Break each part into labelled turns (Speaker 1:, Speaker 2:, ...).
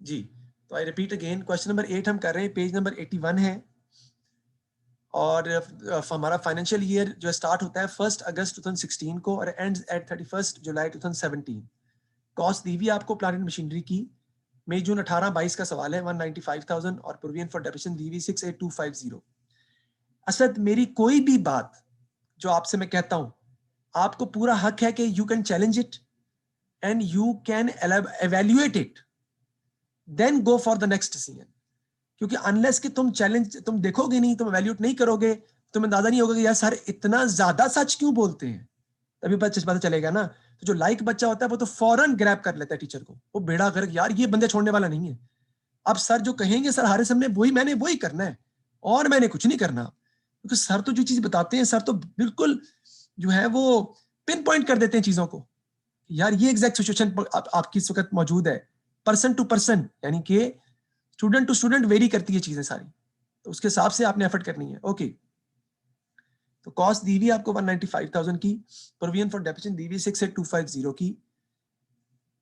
Speaker 1: जी, तो I repeat again, question number 8 हम कर रहे हैं, पेज नंबर 81 है। और हमारा फाइनेंशियल ईयर जो स्टार्ट होता है 1 अगस्त 2016 को और एंड्स एट 31 जुलाई 2017। कॉस्ट दी हुई आपको प्लांट एंड मशीनरी की, मई जून 18-22 का सवाल है, 195,000 और प्रोविजन फॉर डेप्रिसिएशन दी हुई 68250। असद, मेरी कोई भी बात जो आपसे मैं कहता हूं, आपको पूरा हक है कि you can challenge it and you can evaluate it, then go for the next decision. क्योंकि अनलेस कि तुम चैलेंज, तुम देखोगे नहीं, तुम एवेल्यूएट नहीं करोगे, तुम्हें अंदाजा नहीं होगा कि यार सर इतना ज्यादा सच क्यों बोलते हैं, तभी पता चलेगा ना। तो जो लाइक बच्चा होता है वो तो फौरन ग्रैब कर लेता है टीचर को, वो बेड़ा गर्क, यार ये बंदे छोड़ने वाला नहीं है। अब सर जो कहेंगे सर हमारे सामने वही, मैंने वही करना है और मैंने कुछ नहीं करना, क्योंकि सर तो जो चीज बताते हैं सर तो बिल्कुल जो है वो पिन पॉइंट कर देते हैं चीजों को। यार ये एग्जैक्ट सिचुएशन आपकी इस वक्त मौजूद है, पर्सन टू पर्सन, यानी कि स्टूडेंट टू स्टूडेंट वेरी करती है चीजें सारी, तो उसके हिसाब से आपने एफर्ट करनी है। ओके, तो कॉस्ट दी हुई आपको 195,000 की, प्रोविजन फॉर डेप्रिसिएशन दी हुई 68250 की।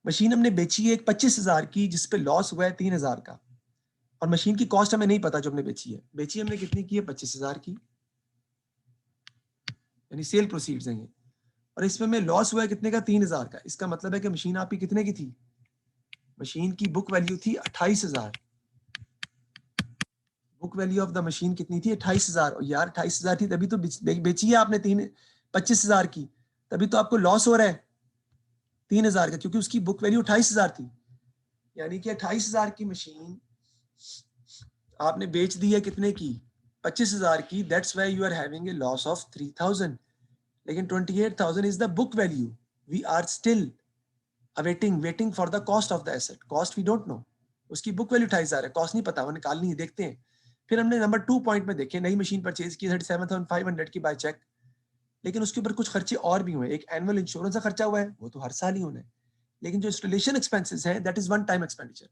Speaker 1: मशीन हमने बेची है एक 25,000 की जिसपे लॉस हुआ है 3,000 का, और मशीन की कॉस्ट हमें नहीं पता जो हमने बेची है। बेची हमने कितनी की है? 25,000 की, यानी सेल प्रोसीड्स हैं ये, और इसमें हमें लॉस हुआ है कितने का? 3,000 का। इसका मतलब है कि मशीन आपकी कितने की थी? मशीन की बुक वैल्यू थी 28,000। Book value of the machine कितनी थी? 28,000। और यार 28,000 थी तभी तो बेची है आपने 25,000 की, तभी तो आपको लॉस हो रहा है 3,000 का, क्योंकि उसकी बुक वैल्यू 28,000 थी। यानी कि 28,000 की मशीन आपने बेच दी है कितने की? 25,000 की। That's why you are having a loss of 3,000। लेकिन 28,000 is the book value. We are still waiting for the cost of the asset. Cost we don't know, उसकी बुक वैल्यू 28,000 है, कॉस्ट नहीं पता, वो निकालनी है, देखते हैं। फिर हमने नंबर 2 पॉइंट में देखे, नई मशीन परचेज की 37,500 की बाय चेक, लेकिन उसके ऊपर कुछ खर्चे और भी हुए। एक एनुअल इंश्योरेंस का खर्चा हुआ है, वो तो हर साल ही होना है, लेकिन जो इंस्टॉलेशन एक्सपेंसेस है that is one time expenditure.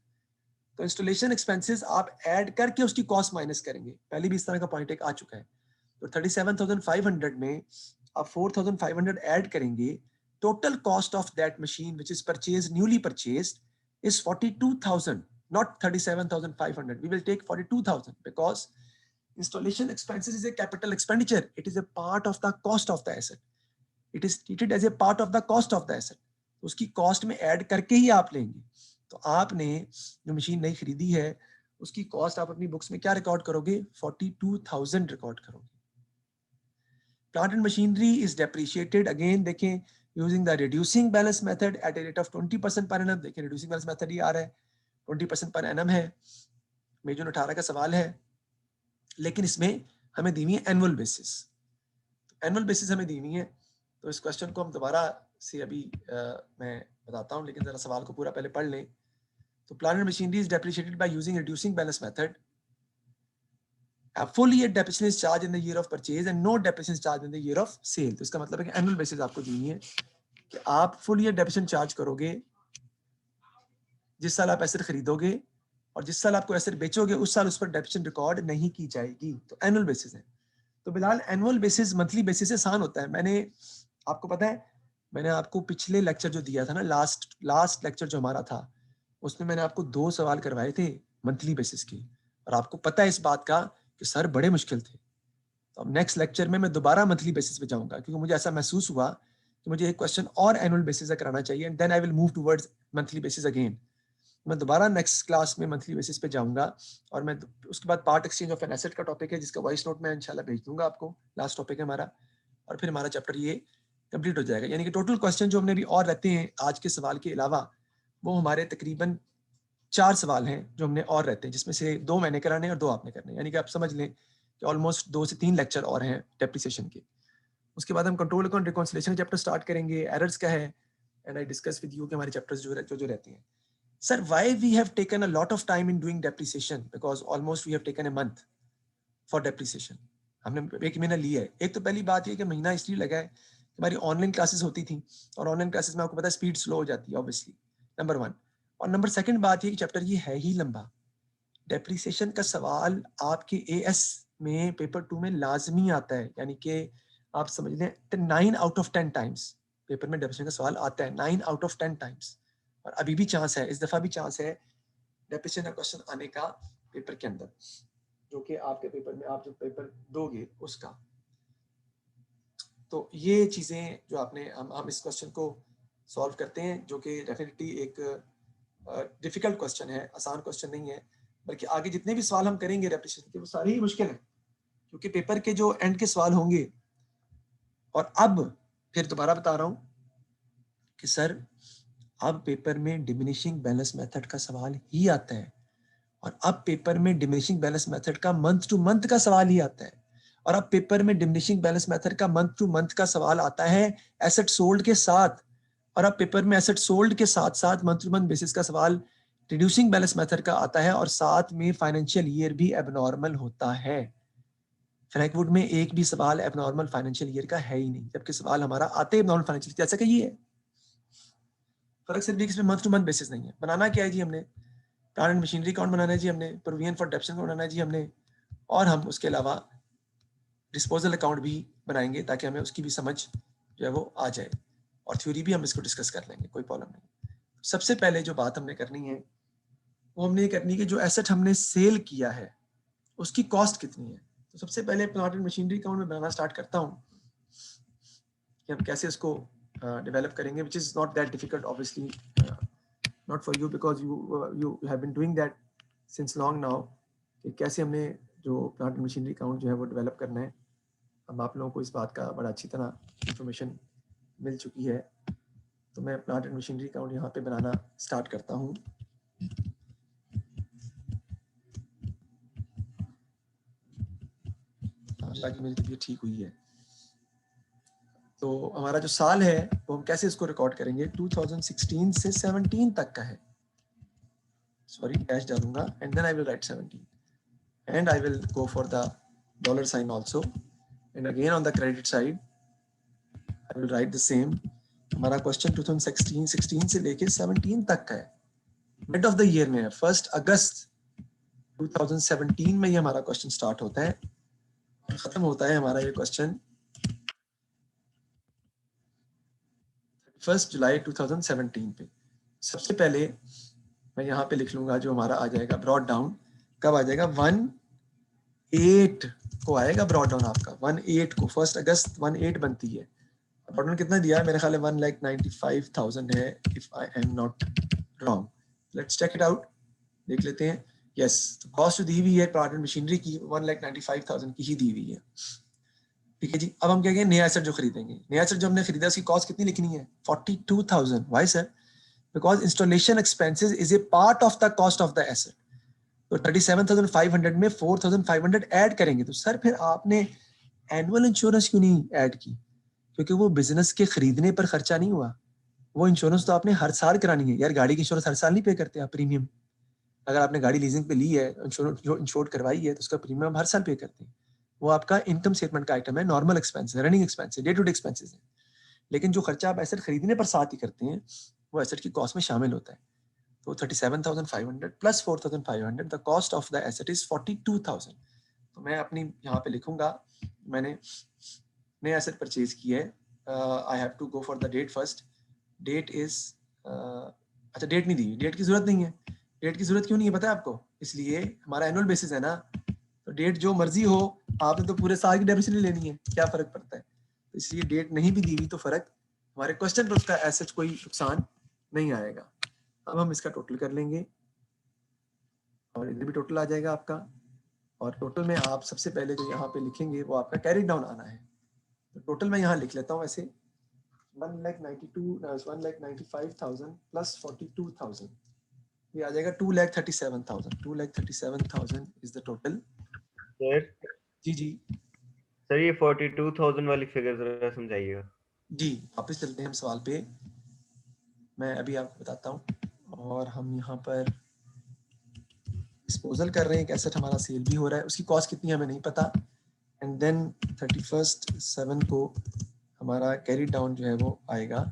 Speaker 1: तो इंस्टॉलेशन एक्सपेंसेस आप ऐड करके उसकी कॉस्ट माइनस करेंगे। पहले भी इस तरह का पॉइंट एक आ चुका है। तो 37,500 में आप 4,500 ऐड करेंगे, total cost of that machine which is purchased, newly purchased, is 42,000, not 37,500. We will take 42,000 because installation expenses is a capital expenditure. It is a part of the cost of the asset. It is treated as a part of the cost of the asset. उसकी cost में add करके ही आप लेंगे। तो आपने जो machine नई खरीदी है उसकी कॉस्ट आप अपनी बुक्स में क्या रिकॉर्ड करोगे? 42,000 रिकॉर्ड करोगे। Plant and machinery is depreciated, again देखें, using the reducing balance method at a rate of 20% per annum। देखें reducing balance method ही आ रहा है, 20% per annum है, मई जून 18 का सवाल है। लेकिन इसमें हमें दी हुई है एनुअल बेसिस, एनुअल बेसिस हमें दी हुई है। तो इस क्वेश्चन को हम दोबारा से अभी मैं बताता हूँ, लेकिन जरा सवाल को पूरा पहले पढ़ लें। तो plant and machinery is depreciated by using reducing balance method. A full year depreciation is charged in the year of purchase and no depreciation is charged in the year of sale। तो इसका मतलब है कि annual basis आपको दी है कि आप full year depreciation charge करोगे जिस साल आप एसेट खरीदोगे, और जिस साल आपको एसेट बेचोगे उस साल उस पर डेप्रिसिएशन रिकॉर्ड नहीं की जाएगी। तो एनुअल बेसिस है। तो Bilal annual basis monthly basis से आसान होता है। मैंने आपको पता है, मैंने आपको पिछले लेक्चर जो दिया था ना, लास्ट लेक्चर जो हमारा था, उसमें मैंने आपको 2 सवाल करवाए थे मंथली बेसिस के, और आपको पता है इस बात का कि सर बड़े मुश्किल थे। तो अब नेक्स्ट लेक्चर में मैं दोबारा मंथली बेसिस पे जाऊंगा, क्योंकि मुझे ऐसा महसूस हुआ कि मुझे एक क्वेश्चन और एनुअल बेसिस पे कराना चाहिए, and then I will move towards monthly basis again. मैं दोबारा नेक्स्ट क्लास में मंथली बेसिस पे जाऊंगा, और मैं उसके बाद part exchange of an asset का टॉपिक है जिसका वॉइस नोट मैं इंशाल्लाह भेज दूंगा आपको, लास्ट टॉपिक है हमारा, और फिर हमारा चैप्टर ये कंप्लीट हो जाएगा। यानी कि टोटल क्वेश्चन जो हमने भी और रहते हैं आज के सवाल के अलावा, वो हमारे तकरीबन 4 सवाल हैं जो हमने और रहते हैं, जिसमें से 2 मैंने कराने और 2 आपने करने। यानी कि आप समझ लें कि ऑलमोस्ट 2 से 3 लेक्चर और हैं डेप्रिसिएशन के। उसके बाद हम control account reconciliation chapter start करेंगे, एरर्स क्या है, and I discuss with you कि हमारे चैप्टर्स जो रहते हैं। Sir, why we have taken a lot of time in doing depreciation? Because almost we have taken a month for depreciation. हमने 1 महीना लिया है। एक तो पहली बात ये कि महीना इसलिए लगा है, हमारी ऑनलाइन क्लासेस होती थी, और ऑनलाइन क्लासेस में आपको पता है स्पीड स्लो हो जाती है ऑब्वियसली, नंबर 1। और नंबर सेकंड बात ये कि चैप्टर ये है ही लंबा। डेप्रिसिएशन का सवाल आपके एएस में पेपर 2 में लाजमी आता है, यानी कि आप समझ लें 9 आउट ऑफ 10 टाइम्स पेपर में डेप्रिसिएशन का सवाल आता है, 9 आउट ऑफ 10 टाइम्स। और अभी भी चांस है, इस दफा भी चांस है डेप्रिसिएशन का क्वेश्चन आने का पेपर के अंदर, जो कि आपके पेपर में आप जो पेपर दोगे उसका। तो ये चीजें जो आपने हम इस क्वेश्चन को सॉल्व करते हैं, जो कि डेफिनेटली एक डिफिकल्ट क्वेश्चन है, आसान क्वेश्चन नहीं है, बल्कि आगे जितने भी सवाल हम करेंगे डेप्रिसिएशन के वो सारे ही मुश्किल हैं, क्योंकि पेपर के जो एंड के सवाल होंगे। और अब फिर दोबारा बता रहा हूं कि सर अब पेपर में डिमिनिशिंग बैलेंस मेथड का सवाल ही आता है, और अब पेपर में डिमिनिशिंग बैलेंस मेथड का मंथ टू मंथ का सवाल ही आता है, और अब पेपर में डिमिनिशिंग बैलेंस मेथड का मंथ टू मंथ का सवाल आता है एसेट सोल्ड के साथ, और अब पेपर में एसेट सोल्ड के साथ साथ मंथ टू मंथ बेसिस का सवाल रिड्यूसिंग बैलेंस मेथड का आता है, और साथ में फाइनेंशियल ईयर भी एबनॉर्मल होता है। फ्रैंकवुड में एक भी सवाल एबनॉर्मल फाइनेंशियल ईयर का है ही नहीं, जबकि सवाल हमारा आते एबनॉर्मल फाइनेंशियल, जैसा कि ये है। फर्क सिर्फ इसमें मंथ टू मंथ बेसिस नहीं है। बनाना क्या है जी हमने, प्लांट एंड मशीनरी अकाउंट बनाना है जी हमने, प्रोविजन फॉर डेप्शन बनाना है जी हमने, और हम उसके अलावा डिस्पोजल अकाउंट भी बनाएंगे ताकि हमें उसकी भी समझ जो है वो आ जाए, और थ्योरी भी हम इसको डिस्कस कर लेंगे, कोई प्रॉब्लम नहीं। सबसे पहले जो बात हमने करनी है वो हमने ये करनी है कि जो एसेट हमने सेल किया है उसकी कॉस्ट कितनी है। तो सबसे पहले प्लांट एंड मशीनरी अकाउंट में बनाना स्टार्ट करता हूँ कि हम कैसे इसको डेवलप करेंगे, which is not that difficult obviously, not for you because you have been doing that since long now, कि कैसे हमने जो प्लांट एंड मशीनरी अकाउंट जो है वो डेवलप करना है। अब आप लोगों को इस बात का बड़ा अच्छी तरह इंफॉर्मेशन मिल चुकी है। तो मैं प्लांट एंड मशीनरी अकाउंट यहाँ पे बनाना स्टार्ट करता हूँ। ताकि मेरी तबीयत ठीक हुई है। तो हमारा जो साल है वो हम कैसे इसको रिकॉर्ड करेंगे, 2016 से 17 तक का है। सॉरी, डैश डालूंगा and then I will write 17 and I will go for the dollar sign also, and again on the credit side I will write the same. हमारा क्वेश्चन 2016 से लेके 17 तक का है, मिड ऑफ द ईयर में है, 1 अगस्त 2017 में ये हमारा क्वेश्चन स्टार्ट होता है और खत्म होता है हमारा ये क्वेश्चन 1 जुलाई 2017 पे। सबसे पहले मैं यहाँ पे लिख लूंगा जो हमारा आ जाएगा ब्रॉड डाउन, कब आ जाएगा 1/8 को आएगा ब्रॉड डाउन आपका, 1/8 को, 1 अगस्त 1/8 बनती है। ब्रॉड डाउन कितना दिया है, मेरे ख्याल है 1,95,000 है, if I am not wrong. Let's check it out, देख लेते हैं। यस, तो कॉस्ट दी हुई है प्लांट एंड मशीनरी की 1,95,000 की ही दी हुई है। ठीक है जी, अब हम क्या कहेंगे, नया एसेट जो खरीदेंगे, नया एसेट जो हमने खरीदा उसकी कॉस्ट कितनी लिखनी है, 42,000। Why sir, because installation expenses is a part of the cost of the asset. तो 37,500 में 4,500 ऐड करेंगे। तो सर फिर आपने एनुअल इंश्योरेंस क्यों नहीं ऐड की, क्योंकि वो बिजनेस के खरीदने पर खर्चा नहीं हुआ, वो इंश्योरेंस तो आपने हर साल करानी है। यार गाड़ी की इंश्योरेंस हर साल नहीं पे करते आप प्रीमियम, अगर आपने गाड़ी लीजिंग पे ली है, जो इंश्योर्ड करवाई है, तो उसका प्रीमियम हर साल पे करते हैं। वो आपका इनकम स्टेटमेंट का आइटम है, नॉर्मल एक्सपेंस है, रनिंग एक्सपेंस है, डे टू डे एक्सपेंसेस है। लेकिन जो खर्चा आप एसेट खरीदने पर साथ ही करते हैं वो एसेट की कॉस्ट में शामिल होता है। तो 37,500 plus 4,500, the cost of the asset is 42,000। तो मैं अपनी यहाँ पे लिखूंगा, मैंने नया एसेट परचेज किया है, I have to go for the date first. Date is अच्छा, डेट नहीं दी, डेट की जरूरत नहीं है। डेट की जरूरत क्यों नहीं है पता है आपको, इसलिए हमारा एनुअल बेसिस है ना, तो डेट जो मर्जी हो, आपने तो पूरे साल की डेप्रिसिएशन लेनी है, क्या फर्क पड़ता है। तो इसलिए डेट नहीं भी दी हुई तो फर्क हमारे क्वेश्चन पर उसका ऐसा कोई नुकसान नहीं आएगा। अब हम इसका टोटल कर लेंगे और इधर भी टोटल आ जाएगा आपका, और टोटल में आप सबसे पहले जो यहाँ पे लिखेंगे वो आपका कैरी डाउन आना है। तो टोटल मैं यहाँ लिख लेता हूँ ऐसे, 1,95,000 प्लस 42,000, ये आ जाएगा 2,37,000। 2,37,000 इज द टोटल।
Speaker 2: सर
Speaker 1: जी जी
Speaker 2: सर, ये 42,000 वाली फिगर जरा समझाइएगा।
Speaker 1: जी, वापस चलते हैं हम सवाल पे, मैं अभी आपको बताता हूँ। और हम यहाँ पर डिस्पोजल कर रहे हैं, एक एसेट हमारा सेल भी हो रहा है, उसकी कॉस्ट कितनी है हमें नहीं पता। एंड देन 31/7 को हमारा कैरी डाउन जो है वो आएगा,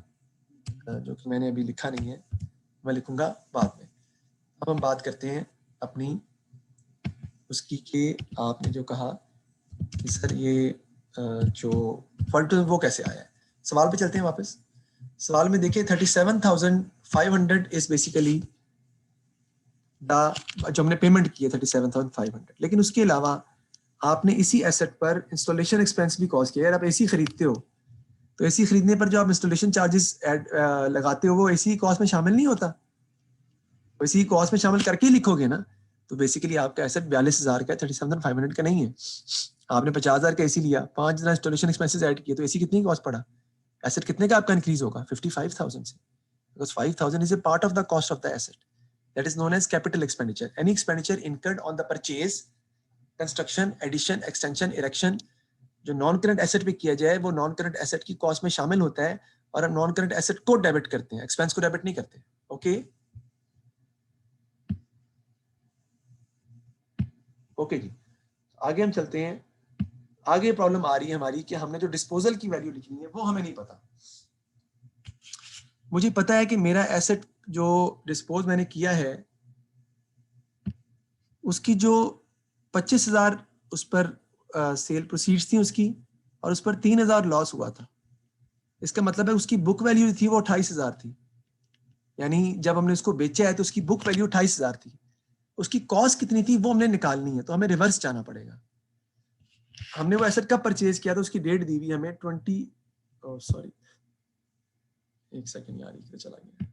Speaker 1: जो कि मैंने अभी लिखा नहीं है, मैं लिखूंगा बाद में। अब हम बात करते हैं अपनी उसकी कि आपने जो कहा कि सर ये जो फॉल्ट वो कैसे आया है। सवाल पे चलते हैं वापस। सवाल में देखिए 37,500 इज बेसिकली जो हमने पेमेंट की है 37,500, लेकिन उसके अलावा आपने इसी एसेट पर इंस्टॉलेशन एक्सपेंस भी कॉस्ट किया है। आप एसी खरीदते हो तो एसी खरीदने पर जो आप इंस्टॉलेशन चार्जेस लगाते हो वो एसी कॉस्ट में शामिल नहीं होता, एसी कॉस्ट में शामिल करके ही लिखोगे ना। तो बेसिकली आपका एसेट 42,000 का 37,500 का नहीं है। आपने 50,000 का एसी लिया, 5,000 इंस्टॉलेशन एक्सपेंसेस ऐड किए, तो एसी कितनी कॉस्ट पड़ा? एसेट कितने का आपका इंक्रीज होगा? 55,000 से, because 5,000 is a part of the cost of the asset. That is known as capital expenditure. Any expenditure incurred on the purchase, construction, addition, extension, erection, जो नॉन करंट एसेट पे किया जाए वो नॉन करंट एसेट की cost में शामिल होता है, और हम नॉन करंट एसेट को डेबिट करते हैं, एक्सपेंस को डेबिट नहीं करते। ओके ओके जी, आगे हम चलते हैं। आगे प्रॉब्लम आ रही है हमारी कि हमने जो डिस्पोजल की वैल्यू लिखनी है वो हमें नहीं पता। मुझे पता है कि मेरा एसेट जो डिस्पोज मैंने किया है उसकी जो 25,000 उस पर सेल प्रोसीड्स थी उसकी, और उस पर 3,000 लॉस हुआ था। इसका मतलब है उसकी बुक वैल्यू थी वो 28,000 थी, यानी जब हमने उसको बेचा है तो उसकी बुक वैल्यू 28,000 थी। उसकी कॉस्ट कितनी थी वो हमने निकालनी है, तो हमें रिवर्स जाना पड़ेगा। हमने वो एसेट कब परचेज किया था, उसकी डेट दी हुई हमें 20, सॉरी एक सेकंड यार इधर चला गया,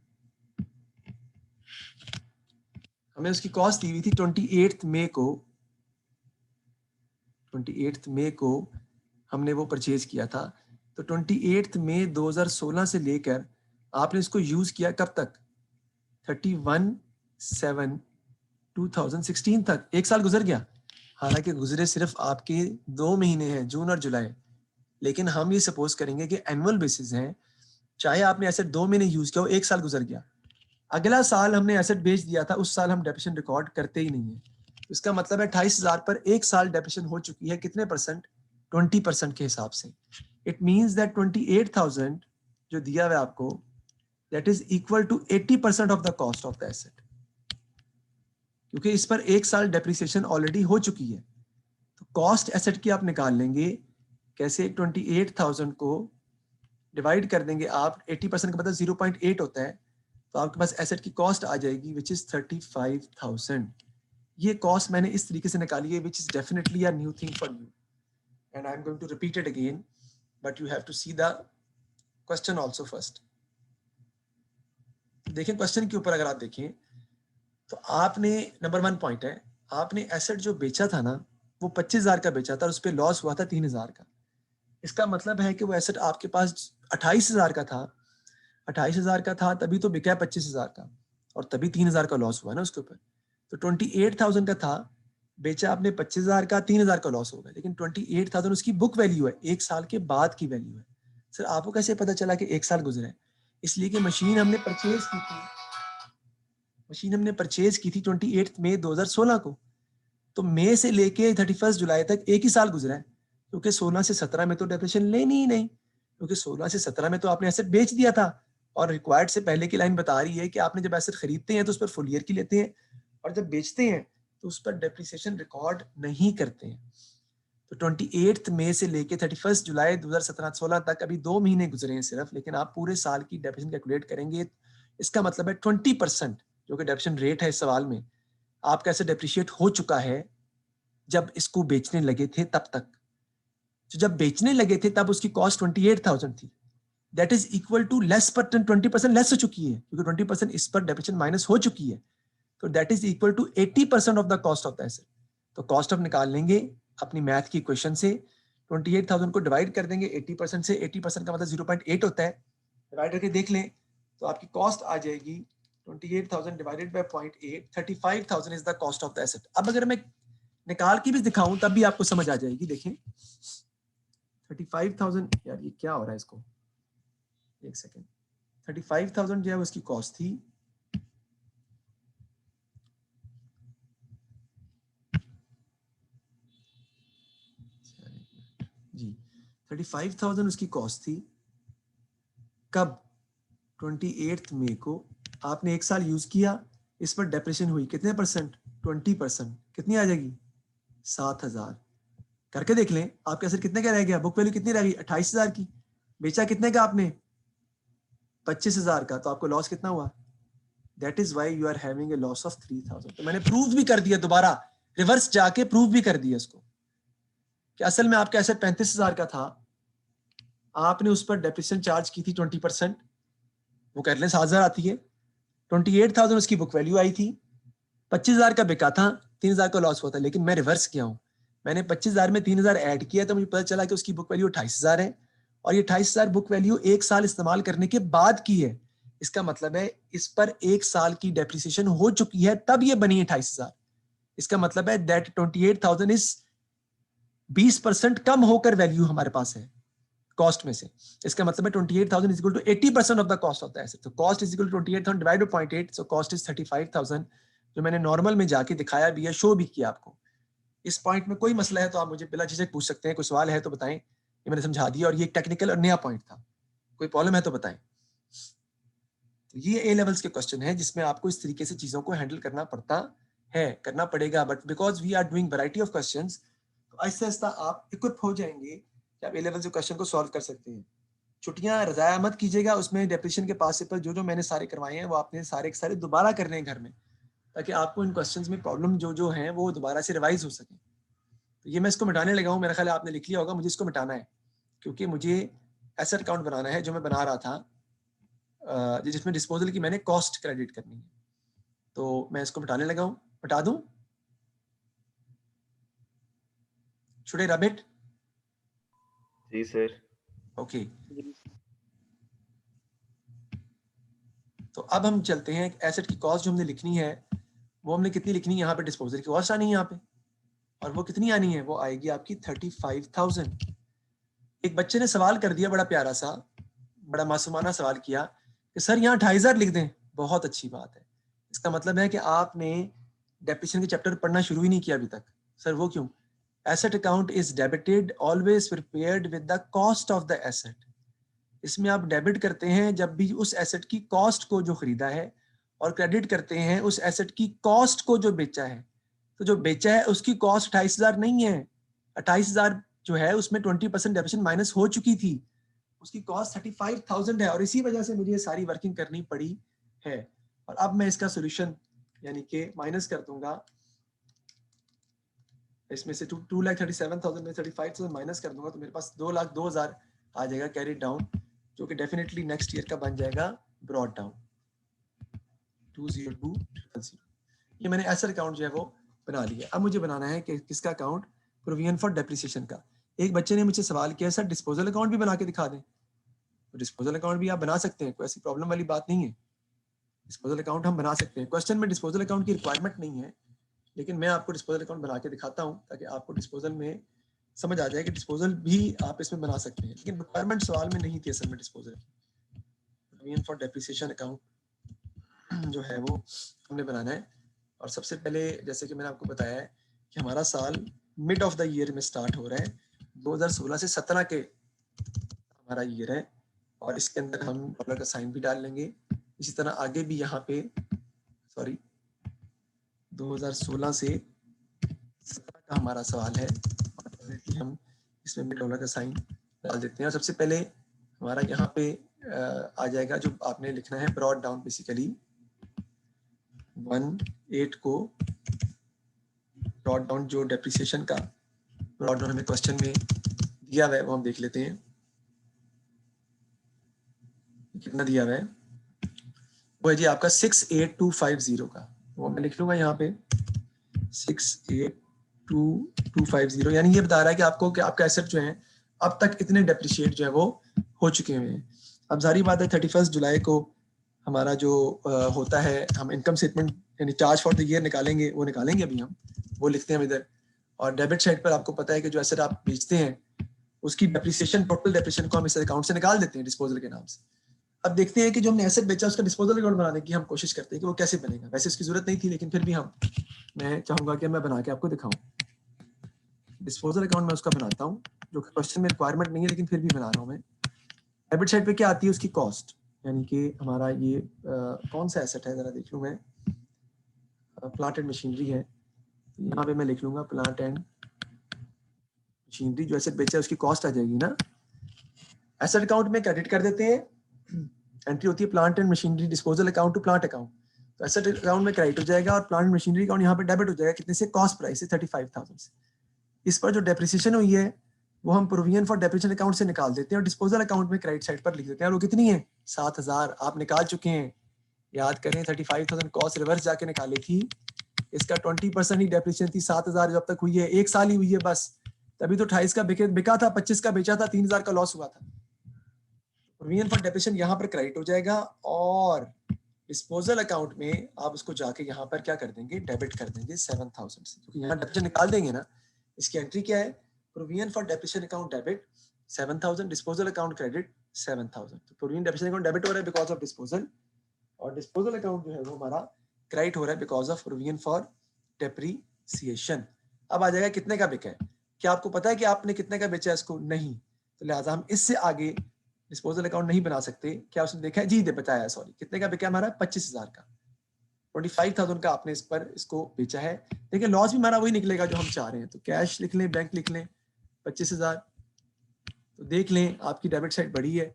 Speaker 1: हमें उसकी कॉस्ट दी हुई थी 28 मई को, 28 मई को हमने वो परचेज किया था। तो 28 मई 2016 से लेकर आपने इसको यूज किया कब तक? 31/7/2016 तक, एक साल गुजर गया। हालांकि गुजरे सिर्फ आपके 2 महीने हैं, जून और जुलाई, लेकिन हम ये सपोज करेंगे कि एनुअल बेसिस है, चाहे आपने एसेट 2 महीने यूज किया हो, एक साल गुजर गया, अगला साल हमने एसेट बेच दिया था, उस साल हम डेप्रिसिएशन रिकॉर्ड करते ही नहीं है। इसका मतलब है 28,000 पर एक साल डेप्रिसिएशन हो चुकी है, कितने परसेंट? 20% के हिसाब से। इट मींस दैट 28,000 जो दिया हुआ है आपको, that is equal to 80% of the cost of the asset, क्योंकि इस पर एक साल डेप्रिसिएशन ऑलरेडी हो चुकी है। तो कॉस्ट एसेट की आप निकाल लेंगे कैसे? 28,000 को डिवाइड कर देंगे आप, 80% का मतलब 0.8 होता है, तो आपके पास एसेट की कॉस्ट आ जाएगी विच इज 35,000। ये कॉस्ट मैंने इस तरीके से निकाली है, which is definitely a new thing for you, and I am going to repeat it again, but you have to see the question also first. देखें क्वेश्चन के ऊपर अगर आप देखें तो आपने नंबर 1 पॉइंट है, आपने एसेट जो बेचा था ना वो 25,000 का बेचा था और उस पर लॉस हुआ था 3,000 का। इसका मतलब है कि वो एसेट आपके पास 28,000 का था, 28,000 का था तभी तो बिका 25,000 का, और तभी 3,000 का लॉस हुआ ना उसके ऊपर। तो 28,000 का था, बेचा आपने 25,000 का, 3,000 का लॉस हो गया, लेकिन 28,000 उसकी बुक वैल्यू है, एक साल के बाद की वैल्यू है। सर आपको कैसे पता चला कि एक साल गुजरा है? इसलिए कि मशीन हमने परचेज की थी, मशीन हमने परचेज की थी 28 मई 2016 को, तो मई से लेके 31 जुलाई तक एक ही साल गुजरा है, क्योंकि 16 से 17 में तो डेप्रिसिएशन लेनी ही नहीं, क्योंकि 16 से 17 में तो आपने एसेट बेच दिया था, और रिक्वायर्ड से पहले की लाइन बता रही है कि आपने जब एसेट खरीदते हैं तो उस पर फुल ईयर की लेते हैं, और जब बेचते हैं तो उस पर डेप्रिसिएशन रिकॉर्ड नहीं करते हैं। तो 28 मई से लेके 31 जुलाई 2017-16 तक अभी 2 महीने गुजरे हैं सिर्फ, लेकिन आप पूरे साल की डेप्रिसिएशन कैलकुलेट करेंगे, इसका मतलब है 20% जो कि डेप्रिसिएशन रेट है इस सवाल में, आपका एसेट डेप्रिशिएट हो चुका है जब इसको बेचने लगे थे तब तक। तो जब बेचने लगे थे तब उसकी कॉस्ट 28,000 थी, that is equal to less पर 20% लेस हो चुकी है, क्योंकि 20% इस पर डेप्रिसिएशन माइनस हो चुकी है, तो that is equal to 80% of the cost of the asset. तो कॉस्ट ऑफ निकाल लेंगे अपनी मैथ की इक्वेशन से, 28,000 को डिवाइड कर देंगे 80% से, 80% का मतलब 0.8 होता है, डिवाइड करके देख लें तो आपकी कॉस्ट आ जाएगी 28,000 divided by 0.8, 35,000 is the cost of the asset. अब अगर मैं निकाल के भी दिखाऊं तब भी आपको समझ आ जाएगी। देखें 35,000, यार ये क्या हो रहा है इसको, एक सेकेंड, 35,000 जो है उसकी कॉस्ट थी, जी 35,000 उसकी कॉस्ट थी कब? 28 मई को। आपने एक साल यूज किया, इस पर डेप्रिसिएशन हुई कितने परसेंट? 20%। कितनी आ जाएगी? 7,000। करके देख लें आपके असर कितने का रह गया, बुक वैल्यू कितनी रह गई? 28,000 की। बेचा कितने का आपने? 25,000 का, तो आपको लॉस कितना हुआ? That is why you are having a loss of 3000। तो मैंने प्रूव भी कर दिया, दोबारा रिवर्स जाके प्रूव भी कर दिया इसको कि असल में आपका एसेट 35,000 का था, आपने उस पर डेप्रिसिएशन चार्ज की थी 20%, वो कर लें 7,000 आती है, 28,000 उसकी बुक वैल्यू आई थी, 25,000 का बिका था, 3,000 का लॉस हुआ था। लेकिन मैं रिवर्स किया हूँ, मैंने 25,000 में 3,000 ऐड किया तो मुझे पता चला कि उसकी बुक वैल्यू 28,000 है, और ये 28,000 बुक वैल्यू 1 साल इस्तेमाल करने के बाद की है। इसका मतलब है इस पर 1 साल की डेप्रिसिएशन हो चुकी है, तब ये बनी 28,000। इसका मतलब है दैट 28,000 इज 20% कम होकर वैल्यू हमारे पास है कॉस्ट में से। इसका मतलब है 28,000 is equal to 80% of the cost of the asset. तो cost is equal to 28,000 divided by 0.8, so cost is 35,000, जो मैंने नॉर्मल में जाके दिखाया भी है, शो भी किया आपको। इस पॉइंट में कोई मसला है तो आप मुझे बिला झिझक पूछ सकते हैं, कोई सवाल है तो बताएं, ये मैंने समझा दिया, और ये एक टेक्निकल और नया पॉइंट था, कोई प्रॉब्लम है तो बताएं। तो ये ए लेवल्स के क्वेश्चन है जिसमें आपको इस तरीके से चीजों को हैंडल करना पड़ता है, करना पड़ेगा, but because we are doing variety of questions, तो आहिस्ता आहिस्ता आप इक्विप हो जाएंगे कि आप ए लेवल के क्वेश्चन को सॉल्व कर सकते हैं। छुट्टियां रजाया मत कीजिएगा, उसमें डेप्रिसिएशन के पास से पर जो जो मैंने सारे करवाए हैं वो आपने सारे के सारे दोबारा करने हैं घर में, ताकि आपको इन क्वेश्चंस में प्रॉब्लम जो जो हैं वो दोबारा से रिवाइज हो सके। तो ये मैं इसको मिटाने लगा हूँ, मेरा ख्याल है आपने लिख लिया होगा, मुझे इसको मिटाना है क्योंकि मुझे एसेट अकाउंट बनाना है जो मैं बना रहा था, जिसमें डिस्पोजल की मैंने कॉस्ट क्रेडिट करनी है। तो मैं इसको मिटाने लगा हूँ, मिटा दूं? Should I rub it?
Speaker 2: Ji sir.
Speaker 1: Okay, तो अब हम चलते हैं एसेट की कॉस्ट जो हमने लिखनी है, वो हमने कितनी लिखनी है, यहाँ पे डिस्पोजल की कॉस्ट आनी है यहाँ पे, और वो कितनी आनी है, वो आएगी आपकी 35,000। एक बच्चे ने सवाल कर दिया बड़ा प्यारा सा, बड़ा मासूमाना सवाल किया कि सर यहाँ 28,000 लिख दें। बहुत अच्छी बात है, इसका मतलब है कि आपने डेप्रिसिएशन के चैप्टर पढ़ना शुरू ही नहीं किया अभी तक। सर वो क्यों? Asset account is debited always prepared with the cost of the asset. इसमें आप डेबिट करते हैं जब भी उस एसेट की कॉस्ट को जो खरीदा है, और क्रेडिट करते हैं उस एसेट की कॉस्ट को जो बेचा है। तो जो बेचा है उसकी कॉस्ट 28,000 नहीं है, 28,000 जो है उसमें 20% डेप्रिसिएशन माइनस हो चुकी थी, उसकी कॉस्ट 35,000 है, और इसी वजह से मुझे ये सारी वर्किंग करनी पड़ी है। और अब मैं इसका सोल्यूशन यानी कि माइनस कर दूंगा, इसमें से 2,37,000 में 35,000 माइनस कर दूंगा तो मेरे पास 2,02,000 आ जाएगा कैरी डाउन, जो कि डेफिनेटली नेक्स्ट ईयर का बन जाएगा ब्रॉड डाउन 20200। ये मैंने एसेट अकाउंट जो है वो बना लिया। अब मुझे बनाना है कि किसका अकाउंट, प्रोविजन फॉर डेप्रिसिएशन का। एक बच्चे ने मुझे सवाल किया सर डिस्पोजल अकाउंट भी बना के दिखा दें। तो डिस्पोजल अकाउंट भी आप बना सकते हैं, कोई ऐसी प्रॉब्लम वाली बात नहीं है, डिस्पोजल अकाउंट हम बना सकते हैं। क्वेश्चन में डिस्पोजल अकाउंट की रिक्वायरमेंट नहीं है, लेकिन मैं आपको डिस्पोजल अकाउंट बना के दिखाता हूँ ताकि आपको डिस्पोजल में समझ आ जाए कि डिस्पोजल भी आप इसमें बना सकते हैं, लेकिन रिक्वायरमेंट सवाल में नहीं थी असल में। Disposal provision for depreciation account जो है वो हमने बनाना है। और सबसे पहले जैसे कि मैंने आपको बताया है कि हमारा साल मिड ऑफ द ईयर में स्टार्ट हो रहा है, 2016 से 17 के हमारा ईयर है, और इसके अंदर हम डॉलर का साइन भी डाल लेंगे। इसी तरह आगे भी यहाँ पे 2016 से 17 का हमारा सवाल है, और हम इसमें भी डॉलर का साइन डाल देते हैं। और सबसे पहले हमारा यहाँ पे आ जाएगा जो आपने लिखना है ब्रॉड डाउन, बेसिकली 1.8 को ब्रॉड डाउन, जो डेप्रिसिएशन का ब्रॉड डाउन हमें क्वेश्चन में दिया हुआ है वो हम देख लेते हैं कितना दिया हुआ है। वो है जी आपका 68250 का, वो मैं लिख लूंगा यहाँ पे 68250, यानी ये बता रहा है कि आपको कि आपका एसेट जो है अब तक इतने डेप्रिशिएट जो है वो हो चुके हुए हैं। अब जारी बात है 31 जुलाई को हमारा जो होता है, हम इनकम स्टेटमेंट यानी चार्ज फॉर द ईयर निकालेंगे, वो निकालेंगे अभी हम, वो लिखते हैं हम इधर। और डेबिट साइड पर आपको पता है कि जो एसेट आप बेचते हैं उसकी डेप्रिसिएशन, टोटल डेप्रिसिएशन को हम इस अकाउंट से निकाल देते हैं डिस्पोजल के नाम से। अब देखते हैं कि जो हमने एसेट बेचा उसका डिस्पोजल अकाउंट बनाने की हम कोशिश करते हैं कि वो कैसे बनेगा। वैसे इसकी जरूरत नहीं थी, लेकिन फिर भी मैं चाहूंगा कि मैं बना के आपको दिखाऊं। डिस्पोजल अकाउंट मैं उसका बनाता हूं जो क्वेश्चन में रिक्वायरमेंट नहीं है, लेकिन फिर भी बना रहा हूं मैं। डेबिट साइड पे क्या आती है, उसकी कॉस्ट, यानी कि हमारा ये कौन सा एसेट है जरा देख लूं मैं, प्लांट एंड मशीनरी है। यहाँ पे मैं लिख लूंगा प्लांट एंड मशीनरी, जो एसेट बेचा है उसकी कॉस्ट आ जाएगी ना। एसेट अकाउंट में क्रेडिट कर देते हैं, एंट्री होती है plant and machinery disposal account to plant account. तो एसेट अकाउंट में क्रेडिट हो जाएगा और प्लांट मशीनरी अकाउंट यहाँ पे डेबिट हो जाएगा कितने से, कॉस्ट प्राइस से 35,000 से। इस पर जो डेप्रिसिएशन हुई है वो हम प्रोविजन फॉर डेप्रिसिएशन अकाउंट से निकाल देते हैं और डिस्पोजल अकाउंट में क्रेडिट साइड पर लिख देते हैं। और वो कितनी है, 7,000 आप निकाल चुके हैं, याद करें 35,000 कॉस्ट रिवर्स जाके निकाली थी, इसका 20% ही डेप्रिसिएशन थी, 7,000 जब तक हुई है, एक साल ही हुई है बस, तभी तो 28 का बिका था, 25 का बेचा था, 3,000 का लॉस हुआ था। प्रोविजन फॉर डेप्रिसिएशन यहाँ पर क्रेडिट हो जाएगा और डिस्पोजल अकाउंट में आप उसको जाके यहाँ पर क्या कर देंगे, डेबिट कर देंगे 7,000 से, क्योंकि यहाँ डेप्रिसिएशन निकाल देंगे ना। इसकी एंट्री क्या है, provision for depreciation account debit 7,000, disposal account credit 7,000। तो प्रोविजन डेप्रिसिएशन अकाउंट डेबिट हो रहा है बिकॉज ऑफ डिस्पोजल, और डिस्पोजल अकाउंट जो है वो हमारा क्रेडिट हो रहा है because of provision for depreciation. अब आ जाएगा कितने का बिका है, क्या आपको पता है कि आपने कितने का बेचा है इसको, नहीं, तो लिहाजा हम इससे आगे डिस्पोजल अकाउंट नहीं बना सकते। क्या उसने देखा है, जी दे बताया, सॉरी, कितने का बिका हमारा, 25,000 का, 25,000 का आपने इस पर इसको बेचा है। देखिए लॉस भी हमारा वही निकलेगा जो हम चाह रहे हैं, तो कैश लिख लें, बैंक लिख लें 25,000, तो देख लें आपकी डेबिट साइड बड़ी है,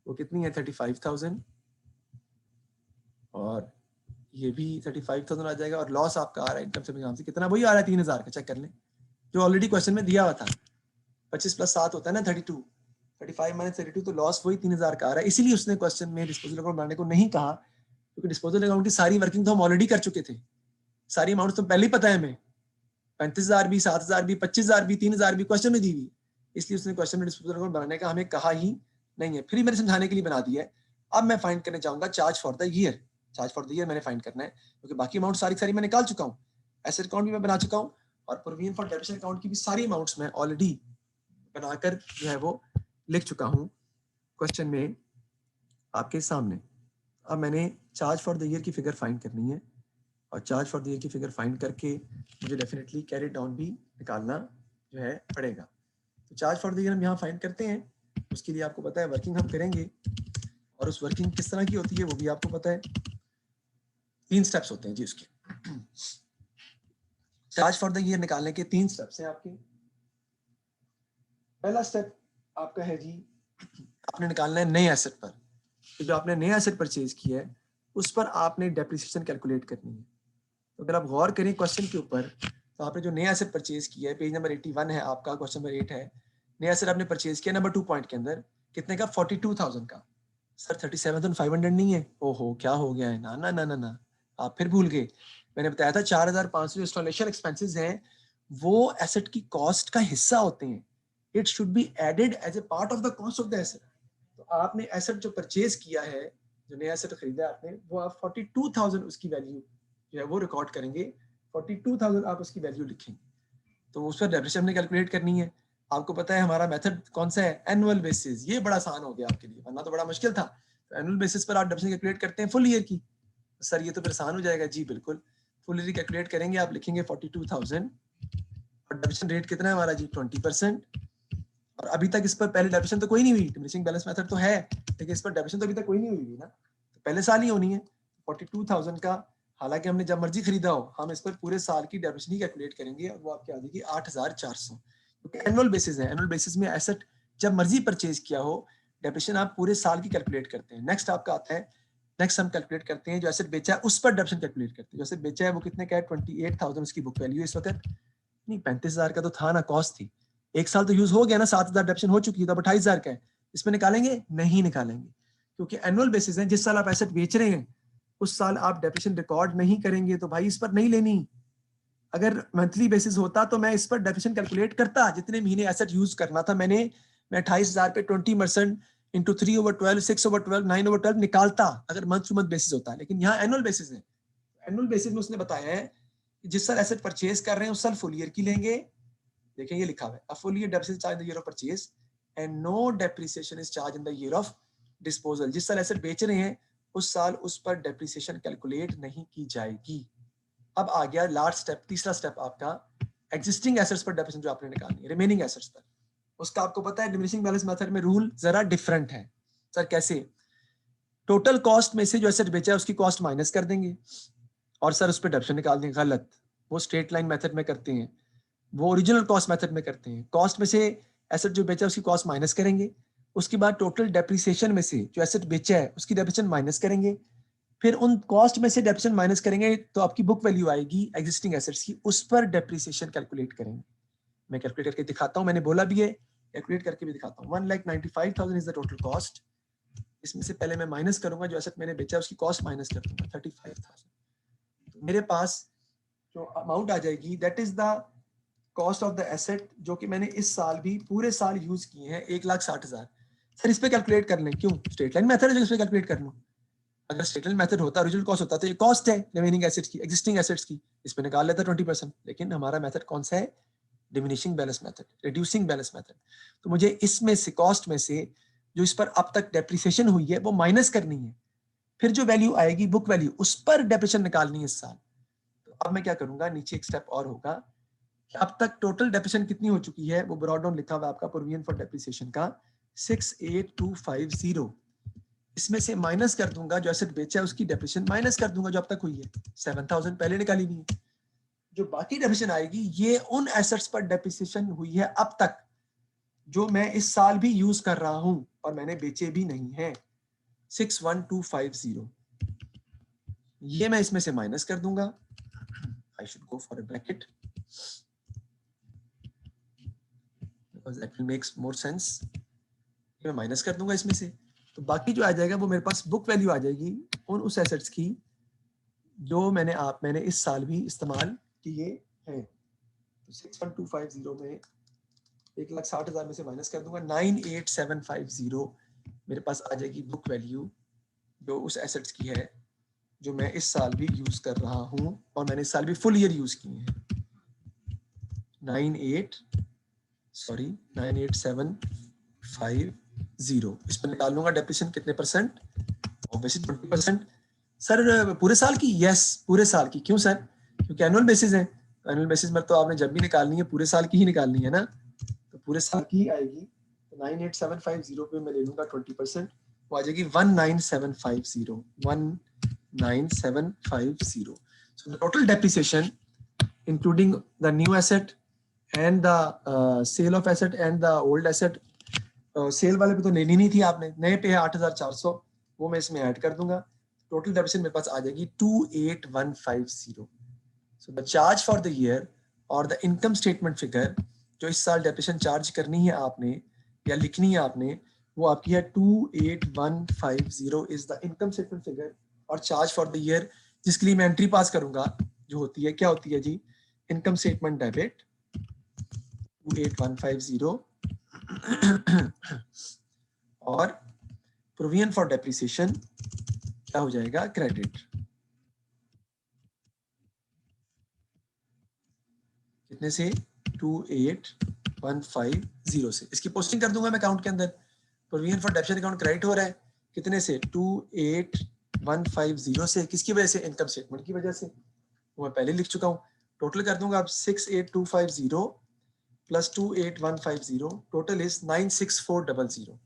Speaker 1: वो कितनी है 35,000, और ये भी 35,000 आ जाएगा, और लॉस आपका आ रहा है इनकम से नाम से कितना, वही आ रहा है 3,000 का, चेक कर लें जो ऑलरेडी क्वेश्चन में दिया हुआ था, 25 + 7 होता है ना 32, 35 - 32, तो लॉस वही 3,000 का आ रहा है। इसीलिए उसने क्वेश्चन में डिस्पोजल अकाउंट बनाने को नहीं कहा, क्योंकि डिस्पोजल अकाउंट की सारी वर्किंग तो हम ऑलरेडी कर चुके थे, सारी अमाउंट तो पहले ही पता है हमें, 35,000 भी, 7,000 भी, 25,000 भी, 3,000 भी क्वेश्चन में दी हुई, इसलिए उसने क्वेश्चन में डिस्पोजल अकाउंट बनाने का हमें कहा ही नहीं है, फिर मैंने समझाने के लिए बना दिया है। अब मैं फाइंड करने जाऊंगा charge for the year, charge for the year मैंने फाइंड करना है, क्योंकि बाकी अमाउंट सारी मैं निकाल चुका हूँ, एसेट अकाउंट भी मैं बना चुका हूँ, और प्रोविजन फॉर डेप्रिसिएशन अकाउंट की भी सारी अमाउंट्स मैं ऑलरेडी बनाकर जो है वो लिख चुका हूँ क्वेश्चन में आपके सामने। अब मैंने चार्ज फॉर द ईयर की फिगर फाइंड करनी है, और चार्ज फॉर द ईयर की फिगर फाइंड करके मुझे डेफिनेटली कैरी डाउन भी निकालना जो है पड़ेगा। तो चार्ज फॉर द ईयर हम यहाँ फाइंड करते हैं, उसके लिए आपको पता है वर्किंग हम करेंगे, और उस वर्किंग किस तरह की होती है वो भी आपको पता है, 3 स्टेप्स होते हैं जी उसके। चार्ज फॉर द ईयर निकालने के 3 स्टेप्स हैं आपके। पहला स्टेप आपका है जी, आपने निकालना है नए एसेट पर, तो जो आपने नया एसेट परचेज किया है उस पर आपने डेप्रिसिएशन कैलकुलेट करनी है। तो अगर आप गौर करें क्वेश्चन के ऊपर, तो आपने जो नया एसेट परचेज किया है, पेज नंबर 81 है आपका, क्वेश्चन नंबर 8 है, नया एसेट आपने परचेज किया नंबर 2 पॉइंट के अंदर, कितने का, 42,000 का। सर 37,500 नहीं है, ओहो क्या हो गया है, ना ना ना ना ना, आप फिर भूल गए, मैंने बताया था 4,500 इंस्टॉलेशन एक्सपेंसेस हैं, वो एसेट की कॉस्ट का हिस्सा होते हैं, it should be added as a part of the cost of the asset. तो आपने एसेट जो परचेज किया है, जो नया एसेट खरीदा आपने, वो आप 42,000 उसकी वैल्यू जो है वो रिकॉर्ड करेंगे, 42,000 आप उसकी वैल्यू लिखेंगे, तो उस पर डेप्रिसिएशन हमने कैलकुलेट करनी है। आपको पता है हमारा मेथड कौन सा है, एनुअल बेसिस, ये बड़ा आसान हो गया आपके लिए, वरना तो बड़ा मुश्किल था। तो एनुअल बेसिस पर आप डेप्रिसिएशन कैलकुलेट करते हैं फुल ईयर की, सर ये तो फिर आसान हो जाएगा, जी बिल्कुल, फुल ईयर कैलकुलेट करेंगे, आप लिखेंगे 42,000, और डेप्रिसिएशन रेट कितना है हमारा जी 20%, और अभी तक इस पर पहले डेप्रिसिएशन तो कोई नहीं हुई, डिमिनिशिंग बैलेंस मेथड तो है, लेकिन इस पर डेप्रिसिएशन तो अभी तक कोई नहीं हुई ना, तो पहले साल ही होनी है। 42,000 का, हालांकि हमने जब मर्जी खरीदा हो, हम इस पर पूरे साल की डेप्रिसिएशन ही कैलकुलेट करेंगे, और वो आपकी आ जाएगी 8,400, क्योंकि एनुअल बेसिस है, एनुअल बेसिस में एसेट जब मर्जी परचेज किया हो, डेप्रिसिएशन आप पूरे साल की कैलकुलेट करते हैं। नेक्स्ट आपका आता है, नेक्स्ट हम कैलकुलेट करते हैं जो एसेट बेचा है उस पर डेप्रिसिएशन कैलकुलेट करते हैं। जो एसेट बेचा है वो कितने का है, 28,000 उसकी बुक वैल्यू इस वक्त, नहीं 35,000 का तो था ना, कॉस्ट थी, एक साल तो यूज हो गया ना, 7,000 डेप्रिसिएशन हो चुकी है, तो अब 28,000 का है, इसमें निकालेंगे, नहीं निकालेंगे, क्योंकि एनुअल बेसिस है, जिस साल आप एसेट बेच रहे हैं उस साल आप डेप्रिसिएशन रिकॉर्ड नहीं करेंगे, तो भाई इस पर नहीं लेनी। अगर मंथली बेसिस होता तो मैं इस पर डेप्रिसिएशन कैलकुलेट करता, जितने महीने एसेट यूज करना था मैं 28,000 पे 20% इंटू 3/12, 6/12, 9/12 निकालता, अगर मंथ टू मंथ बेसिस होता, लेकिन यहाँ एनुअल बेसिस है। एनुअल बेसिस में उसने बताया है कि जिस साल एसेट परचेज कर रहे हैं उस साल फुल ईयर की लेंगे, देखें ये लिखा हुआ है, full year depreciation charge in the year of purchase and no depreciation is charge in the year of disposal. जिस साल एसेट बेच रहे हैं उस साल उस पर डेप्रिसिएशन कैलकुलेट नहीं की जाएगी। अब आ गया लास्ट स्टेप, तीसरा स्टेप आपका, एग्जिस्टिंग एसेट्स पर डेप्रिसिएशन जो आपने निकालनी है, रिमेनिंग एसेट्स पर, उसका आपको पता है डिमिनिशिंग बैलेंस मेथड में रूल जरा डिफरेंट है। सर कैसे, टोटल कॉस्ट में से जो एसेट बेचा है उसकी कॉस्ट माइनस कर देंगे, और सर उस पर डेप्रिसिएशन निकाल देंगे, गलत, वो स्ट्रेट लाइन मेथड में करते हैं, वो ओरिजिनल कॉस्ट मेथड में करते हैं। कॉस्ट में से एसेट जो बेचा है उसकी कॉस्ट माइनस करेंगे, उसके बाद टोटल डेप्रिसिएशन में से जो एसेट बेचा है उसकी डेप्रिसिएशन माइनस करेंगे, फिर उन कॉस्ट में से डेप्रिसिएशन माइनस करेंगे तो आपकी बुक वैल्यू आएगी एग्जिस्टिंग एसेट्स की, उस पर डेप्रिसिएशन कैलकुलेट करेंगे। मैं कैलकुलेट करके दिखाता हूँ, मैंने बोला भी है, कैलकुलेट करके भी दिखाता हूँ। 1,95,000 इज द टोटल कॉस्ट। इसमें से पहले मैं माइनस करूंगा जो एसेट मैंने बेचा उसकी कॉस्ट माइनस कर दूंगा 35,000। मेरे पास जो अमाउंट आ जाएगी that is the cost of the asset जो कि मैंने इस साल भी पूरे साल यूज किए हैं, 1,60,000। सर इस पे कैलकुलेट कर लें, क्यों? स्ट्रेट लाइन मेथड है जो इस पे कैलकुलेट कर लूं। अगर स्ट्रेट लाइन मेथड होता, ओरिजिनल कॉस्ट होता, तो ये कॉस्ट है रिमेनिंग एसेट्स की, एग्जिस्टिंग एसेट्स की, इस पे निकाल लेता 20%। लेकिन हमारा मेथड कौन सा है? Diminishing balance method, reducing balance method. तो मुझे इसमें से कॉस्ट में से जो इस पर अब तक डेप्रिसिएशन हुई है वो माइनस करनी है, फिर जो वैल्यू आएगी बुक वैल्यू उस पर डेप्रिसिएशन निकालनी है इस साल। तो अब मैं क्या करूंगा, नीचे एक स्टेप और होगा कि अब तक टोटल डेप्रिसिएशन कितनी हो चुकी है, वो ब्रॉड डाउन लिखा हुआ है आपका प्रोविजन फॉर डेप्रिसिएशन का 68250। इसमें से माइनस कर दूंगा जो एसेट बेचा है उसकी डेप्रिसिएशन माइनस कर दूंगा जो अब तक हुई है, 7,000 पहले निकाली हुई है। जो बाकी डेप्रिसिएशन आएगी ये उन एसेट्स पर डेप्रिसिएशन हुई है अब तक जो मैं इस साल भी यूज कर रहा हूं और मैंने बेचे भी नहीं है, 61250। ये मैं इसमें से माइनस कर दूंगा। I should go for a bracket because that will makes more sense. मैं माइनस कर दूंगा इसमें से, तो बाकी जो आ जाएगा वो मेरे पास बुक वैल्यू आ जाएगी उन उस एसेट्स की जो मैंने इस साल भी इस्तेमाल किए हैं। तो 61250 में 1,60,000 में से माइनस कर दूंगा, 98,750 मेरे पास आ जाएगी बुक वैल्यू जो उस एसेट्स की है जो मैं इस साल भी यूज कर रहा हूं और मैंने इस साल भी फुल ईयर यूज किए हैं। 98,750। इस पर निकाल लूंगा डेप्रिसिएशन कितने परसेंट, ऑब्वियसली 20%। सर पूरे साल की? यस पूरे साल की। क्यों सर? क्योंकि एनुअल बेसिस है, एनुअल बेसिस में तो आपने जब भी निकालनी है पूरे साल की ही निकालनी है ना, तो पूरे साल की आएगी। तो 98,750 पे मैं ले लूंगा 20%, वो आ जाएगी 19,750। 19,750। So the total depreciation including the new asset and the sale of asset and the old asset, sale वाले पे तो लेनी नहीं थी आपने, नए पे है 8,400, वो मैं इसमें ऐड कर दूंगा। टोटल डेप्रिसिएशन मेरे पास आ जाएगी 28,150। So the charge for the year और द इनकम स्टेटमेंट फिगर जो इस साल डेप्रिसिएशन चार्ज करनी है आपने या लिखनी है आपने, वो आपकी है 28,150 is the income statement figure. और चार्ज फॉर द ईयर जिसके लिए मैं एंट्री पास करूंगा जो होती है, क्या होती है जी? इनकम स्टेटमेंट डेबिट 28,150 और प्रोविजन फॉर डेप्रिसिएशन क्या हो जाएगा? क्रेडिट। कितने से? 28,150 से। इसकी पोस्टिंग कर दूंगा मैं अकाउंट के अंदर। Provision for depreciation account credit हो रहा है कितने से? 28,150 से। किसकी वजह से? इनकम स्टेटमेंट की वजह से, वो मैं पहले लिख चुका हूँ। टोटल कर दूंगा अब 68,250 plus 28,150, total is 96,400।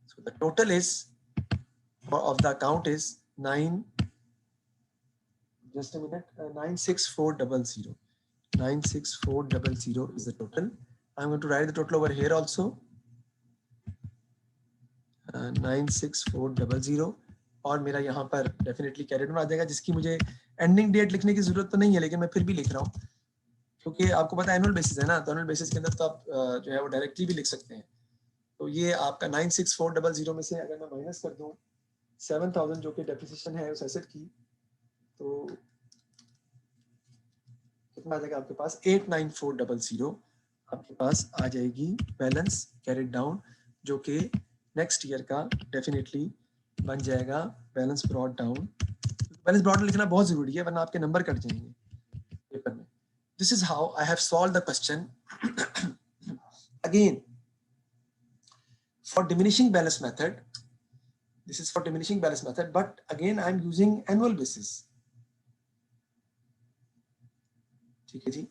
Speaker 1: So the total is of the account is 96,400. 96,400 is the total. I'm going to write the total over here also. 96,400 और मेरा यहाँ पर डेफिनेटली कैरेट में आ जाएगा, जिसकी मुझे एंडिंग डेट लिखने की जरूरत तो नहीं है, लेकिन मैं फिर भी लिख रहा हूँ क्योंकि आपको पता है एनुअल बेसिस है ना, तो एनुअल बेसिस के अंदर तो आप जो है वो डायरेक्टली भी लिख सकते हैं। तो ये आपका 96,400 में से अगर मैं माइनस कर दूं 7,000 जो कि डेप्रिसिएशन है उस एसेट की, तो कितना आ जाएगा आपके पास? 8,9400 आपके पास आ जाएगी बैलेंस कैरिड डाउन, जो कि नेक्स्ट ईयर का डेफिनेटली बन जाएगा balance brought down. Balance brought लिखना बहुत जरूरी है वरना आपके नंबर कट जाएंगे पेपर में। This is how I have solve the question. Again for diminishing balance method, this is for diminishing balance method, but again I am using annual basis। ठीक है जी,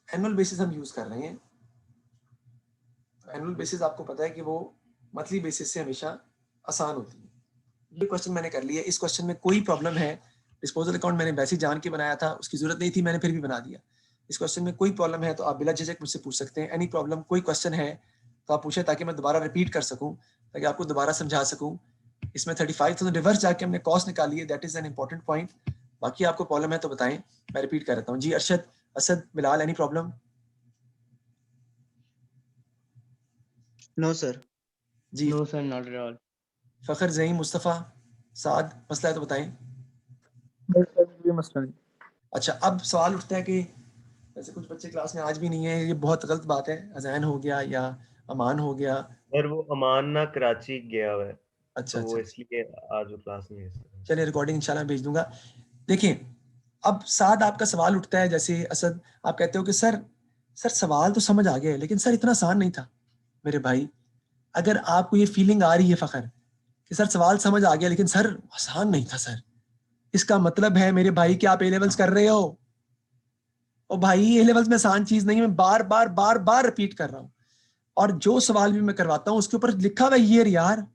Speaker 1: एनुअल बेसिस हम use कर रहे हैं। Annual basis आपको पता है कि वो मंथली बेसिस से हमेशा आसान होती है। ये क्वेश्चन मैंने कर लिया। इस क्वेश्चन में कोई प्रॉब्लम है? डिस्पोजल अकाउंट मैंने वैसे जान के बनाया था, उसकी जरूरत नहीं थी, मैंने फिर भी बना दिया। इस क्वेश्चन में कोई प्रॉब्लम है तो आप बिला झिझक मुझसे पूछ सकते हैं। एनी प्रॉब्लम, कोई क्वेश्चन है तो आप पूछें ताकि मैं दोबारा रिपीट कर सकूं, ताकि आपको दोबारा समझा सकूं। इसमें 35,000 रिवर्स जाके हमने कॉस्ट निकाली है, that is an important point. बाकी आपको प्रॉब्लम है तो बताएं, मैं रिपीट कर देता हूँ जी। Arshad, Asad, Bilal, any problem?
Speaker 3: No sir.
Speaker 1: जी।
Speaker 4: No sir, not at all.
Speaker 1: Fakhar, Zaheem, Mustafa, Saad, मसला है तो बताएं।
Speaker 5: कोई मसला नहीं।
Speaker 1: अच्छा, अब सवाल उठता है कि वैसे कुछ बच्चे क्लास में आज भी नहीं है, ये बहुत गलत बात है, अजैन हो गया या अमान हो गया।
Speaker 2: सर वो अमान ना कराची गया हुआ है,
Speaker 1: अच्छा
Speaker 2: तो वो
Speaker 1: अच्छा,
Speaker 2: इसलिए आज वो क्लास नहीं है सर।
Speaker 1: चलिए रिकॉर्डिंग इंशाल्लाह भेज दूंगा। देखिए, अब साद आपका सवाल उठता है, जैसे असद आप कहते हो कि सर सवाल तो समझ आ गया है, लेकिन सर इतना आसान नहीं था। मेरे भाई, अगर आपको ये फीलिंग आ रही है फखर कि सर सवाल समझ आ गया लेकिन सर आसान नहीं था सर, इसका मतलब है मेरे भाई कि आप ए लेवल्स कर रहे हो। और भाई ए लेवल्स में आसान चीज नहीं है, मैं बार बार बार बार रिपीट कर रहा हूँ। और जो सवाल भी मैं करवाता हूँ उसके ऊपर लिखा हुआ है ईयर यार,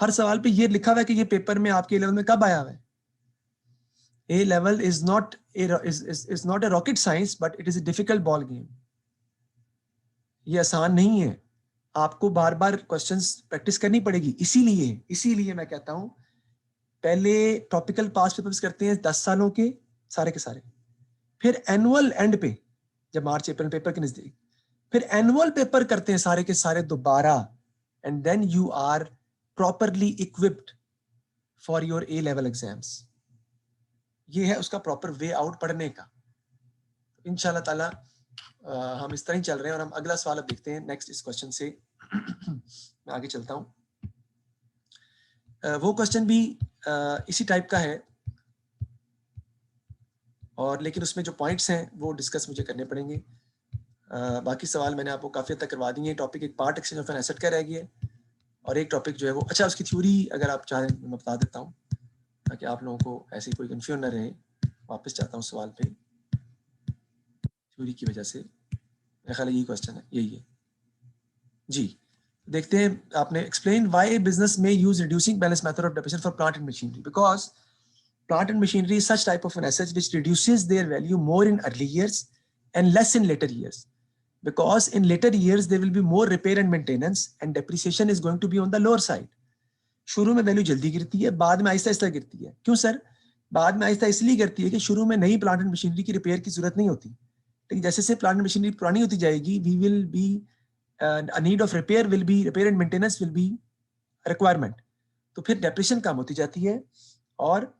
Speaker 1: हर सवाल पे ईयर लिखा हुआ है कि ये पेपर में आपके ए लेवल में कब आया हुआ है। A level is not a rocket science, but it is a difficult ball game. ये आसान नहीं है, आपको बार बार क्वेश्चंस प्रैक्टिस करनी पड़ेगी। इसीलिए मैं कहता हूं पहले टॉपिकल पास पेपर्स करते हैं 10 सालों के सारे, फिर एनुअल एंड पे जब मार्च अप्रैल पेपर के नजदीक, फिर एनुअल पेपर करते हैं सारे के सारे दोबारा, and then you are properly equipped for your A level exams. ये है उसका प्रॉपर वे आउट पढ़ने का। इंशाल्लाह ताला हम इस तरह ही चल रहे हैं। और हम अगला सवाल अब देखते हैं नेक्स्ट इस क्वेश्चन से। मैं आगे चलता हूं। वो क्वेश्चन भी इसी टाइप का है, और लेकिन उसमें जो पॉइंट्स हैं वो डिस्कस मुझे करने पड़ेंगे। बाकी सवाल मैंने आपको काफ़ी हद तक करवा दिए हैं। टॉपिक एक part exchange of an asset का रह गया है, और एक टॉपिक जो है वो, अच्छा उसकी थ्योरी अगर आप चाहें मैं बता देता हूँ ताकि आप लोगों को ऐसी कोई कंफ्यूजन न रहे। वापस चाहता हूँ सवाल पे, थ्योरी की वजह से मेरा ख्याल यही क्वेश्चन है, यही है जी। देखते हैं, आपने एक्सप्लेन व्हाई बिजनेस में use reducing balance method of depreciation for plant and machinery, because plant and machinery is such type of an asset which reduces their value more in early years and less in later years, because in later years there will be more repair and maintenance and depreciation is going to be on the lower side. शुरू में value जल्दी गिरती है, बाद में आहिस्ता आहिस्ता गिरती है। क्यों सर? बाद में आहिस्ता इसलिए गिरती है कि शुरू में नई प्लांट एंड मशीनरी की रिपेयर की जरूरत नहीं होती, लेकिन जैसे जैसे प्लांट एंड मशीनरी पुरानी होती जाएगी, we will be a need of repair and maintenance will be requirement, तो फिर डेप्रिसिएशन कम होती जाती है और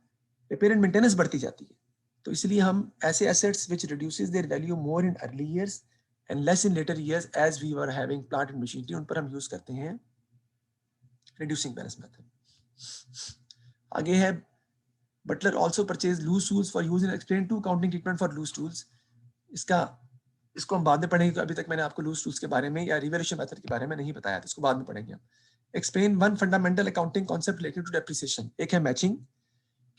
Speaker 1: रिपेयर एंड मेंटेनेंस बढ़ती जाती है। तो इसलिए हम ऐसे assets which reduces their value more in early years and less in later years as we were having plant and machinery, उन पर हम यूज करते हैं reducing balance method। आगे है Butler also purchased loose tools for use in explain to accounting treatment for loose tools। इसको हम बाद में पढ़ेंगे, अभी तक मैंने आपको लूज टूल्स के बारे में या रिवैल्यूएशन मेथड के बारे में नहीं बताया था, इसको बाद में पढ़ेंगे हम। Explain one fundamental accounting concept related to depreciation. एक है matching,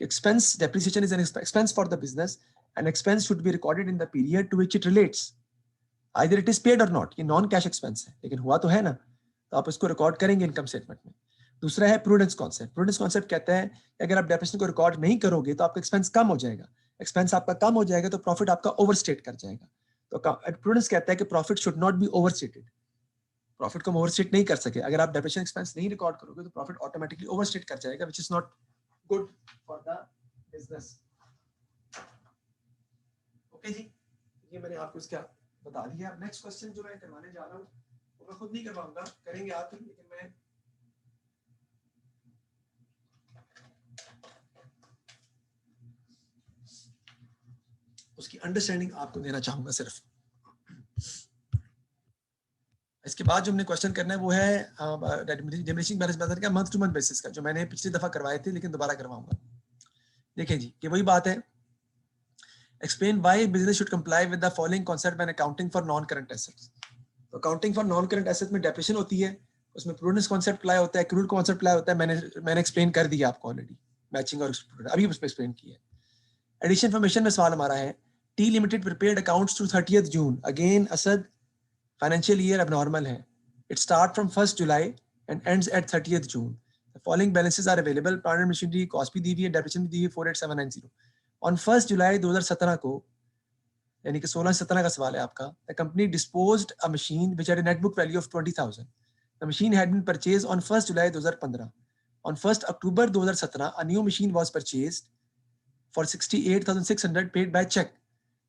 Speaker 1: expense depreciation is an expense for the business and expense should be recorded in the period to which it relates, either it is paid or not. ये non cash expense है लेकिन हुआ तो है ना, तो आप इसको रिकॉर्ड करेंगे इनकम स्टेटमेंट में। दूसरा है प्रूडेंस कॉन्सेप्ट। प्रूडेंस कॉन्सेप्ट कहता है कि अगर आप डेप्रिसिएशन को रिकॉर्ड नहीं करोगे तो आपका एक्सपेंस कम हो जाएगा, एक्सपेंस आपका कम हो जाएगा तो प्रॉफिट आपका ओवरस्टेट कर जाएगा। तो प्रूडेंस कहता है कि profit should not be overstated, profit को हम ओवरस्टेट नहीं कर सके। अगर आप डेप्रिसिएशन एक्सपेंस नहीं रिकॉर्ड करोगे तो प्रॉफिट ऑटोमेटिकली ओवरस्टेट कर जाएगा, which is not good for the business. Okay जी, ये मैंने आपको इसका बता दिया। नेक्स्ट क्वेश्चन जो मैं करवाने जा रहा हूँ वो मैं खुद नहीं करवाऊंगा, करेंगे आप ही, लेकिन मैं उसकी अंडरस्टैंडिंग आपको देना चाहूंगा सिर्फ। इसके बाद जो हमने क्वेश्चन करना है वो है डिमिनिशिंग बैलेंस मेथड का मंथ टू मंथ बेसिस का, जो मैंने पिछली दफा करवाए थे लेकिन दोबारा करवाऊंगा। देखिए जी, कि वही बात है, explain why business should comply with the following concept when accounting for non current assets. तो accounting for non current assets में डेप्रिसिएशन होती है, उसमें प्रूडेंस कांसेप्ट अप्लाई होता है, एक्रूड कांसेप्ट अप्लाई होता है। मैंने एक्सप्लेन कर दिया आपको ऑलरेडी, मैचिंग और अभी उस पर एक्सप्लेन किया है। एडिशन इन्फॉर्मेशन में सवाल हमारा है, T limited prepared accounts to 30th June. Again Asad, financial year अब नॉर्मल है, it start from 1st July and ends at 30th June. The following balances are available. Plant and machinery cost भी दी हुई है, डेप्रिसिएशन भी दी हुई है 48790। ऑन 1st जुलाई 2017 को, यानी कि 16-17 का सवाल है आपका, the company disposed a machine which had a net book value of 20,000। The machine had been purchased on 1st July 2015। On 1st October 2017, a new machine was purchased for 68,600 paid by check.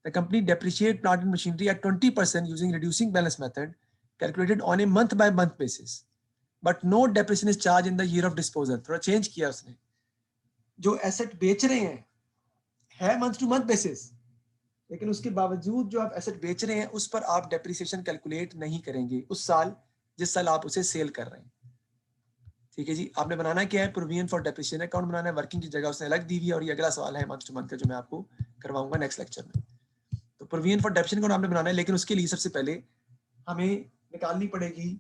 Speaker 1: The company depreciated plant and machinery at 20% using reducing balance method calculated on a month by month basis. But no depreciation is charged in the year of disposal. थोड़ा change किया उसने. जो asset बेच रहे हैं है month to month basis, लेकिन उसके बावजूद जो आप एसेट बेच रहे हैं उस पर आप डेप्रिसिएशन कैलकुलेट नहीं करेंगे उस साल जिस साल आप उसे सेल कर रहे हैं. ठीक है जी. आपने बनाना क्या है, प्रोविजन फॉर डेप्रिसिएशन अकाउंट बनाना है. वर्किंग की जगह उसने अलग दी हुई है और ये अगला सवाल है मंथ टू मंथ का जो मैं आपको करवाऊंगा नेक्स्ट लेक्चर में. तो प्रोविजन फॉर डेप्रिसिएशन अकाउंट आपने बनाना है, लेकिन उसके लिए सबसे पहले हमें निकालनी पड़ेगी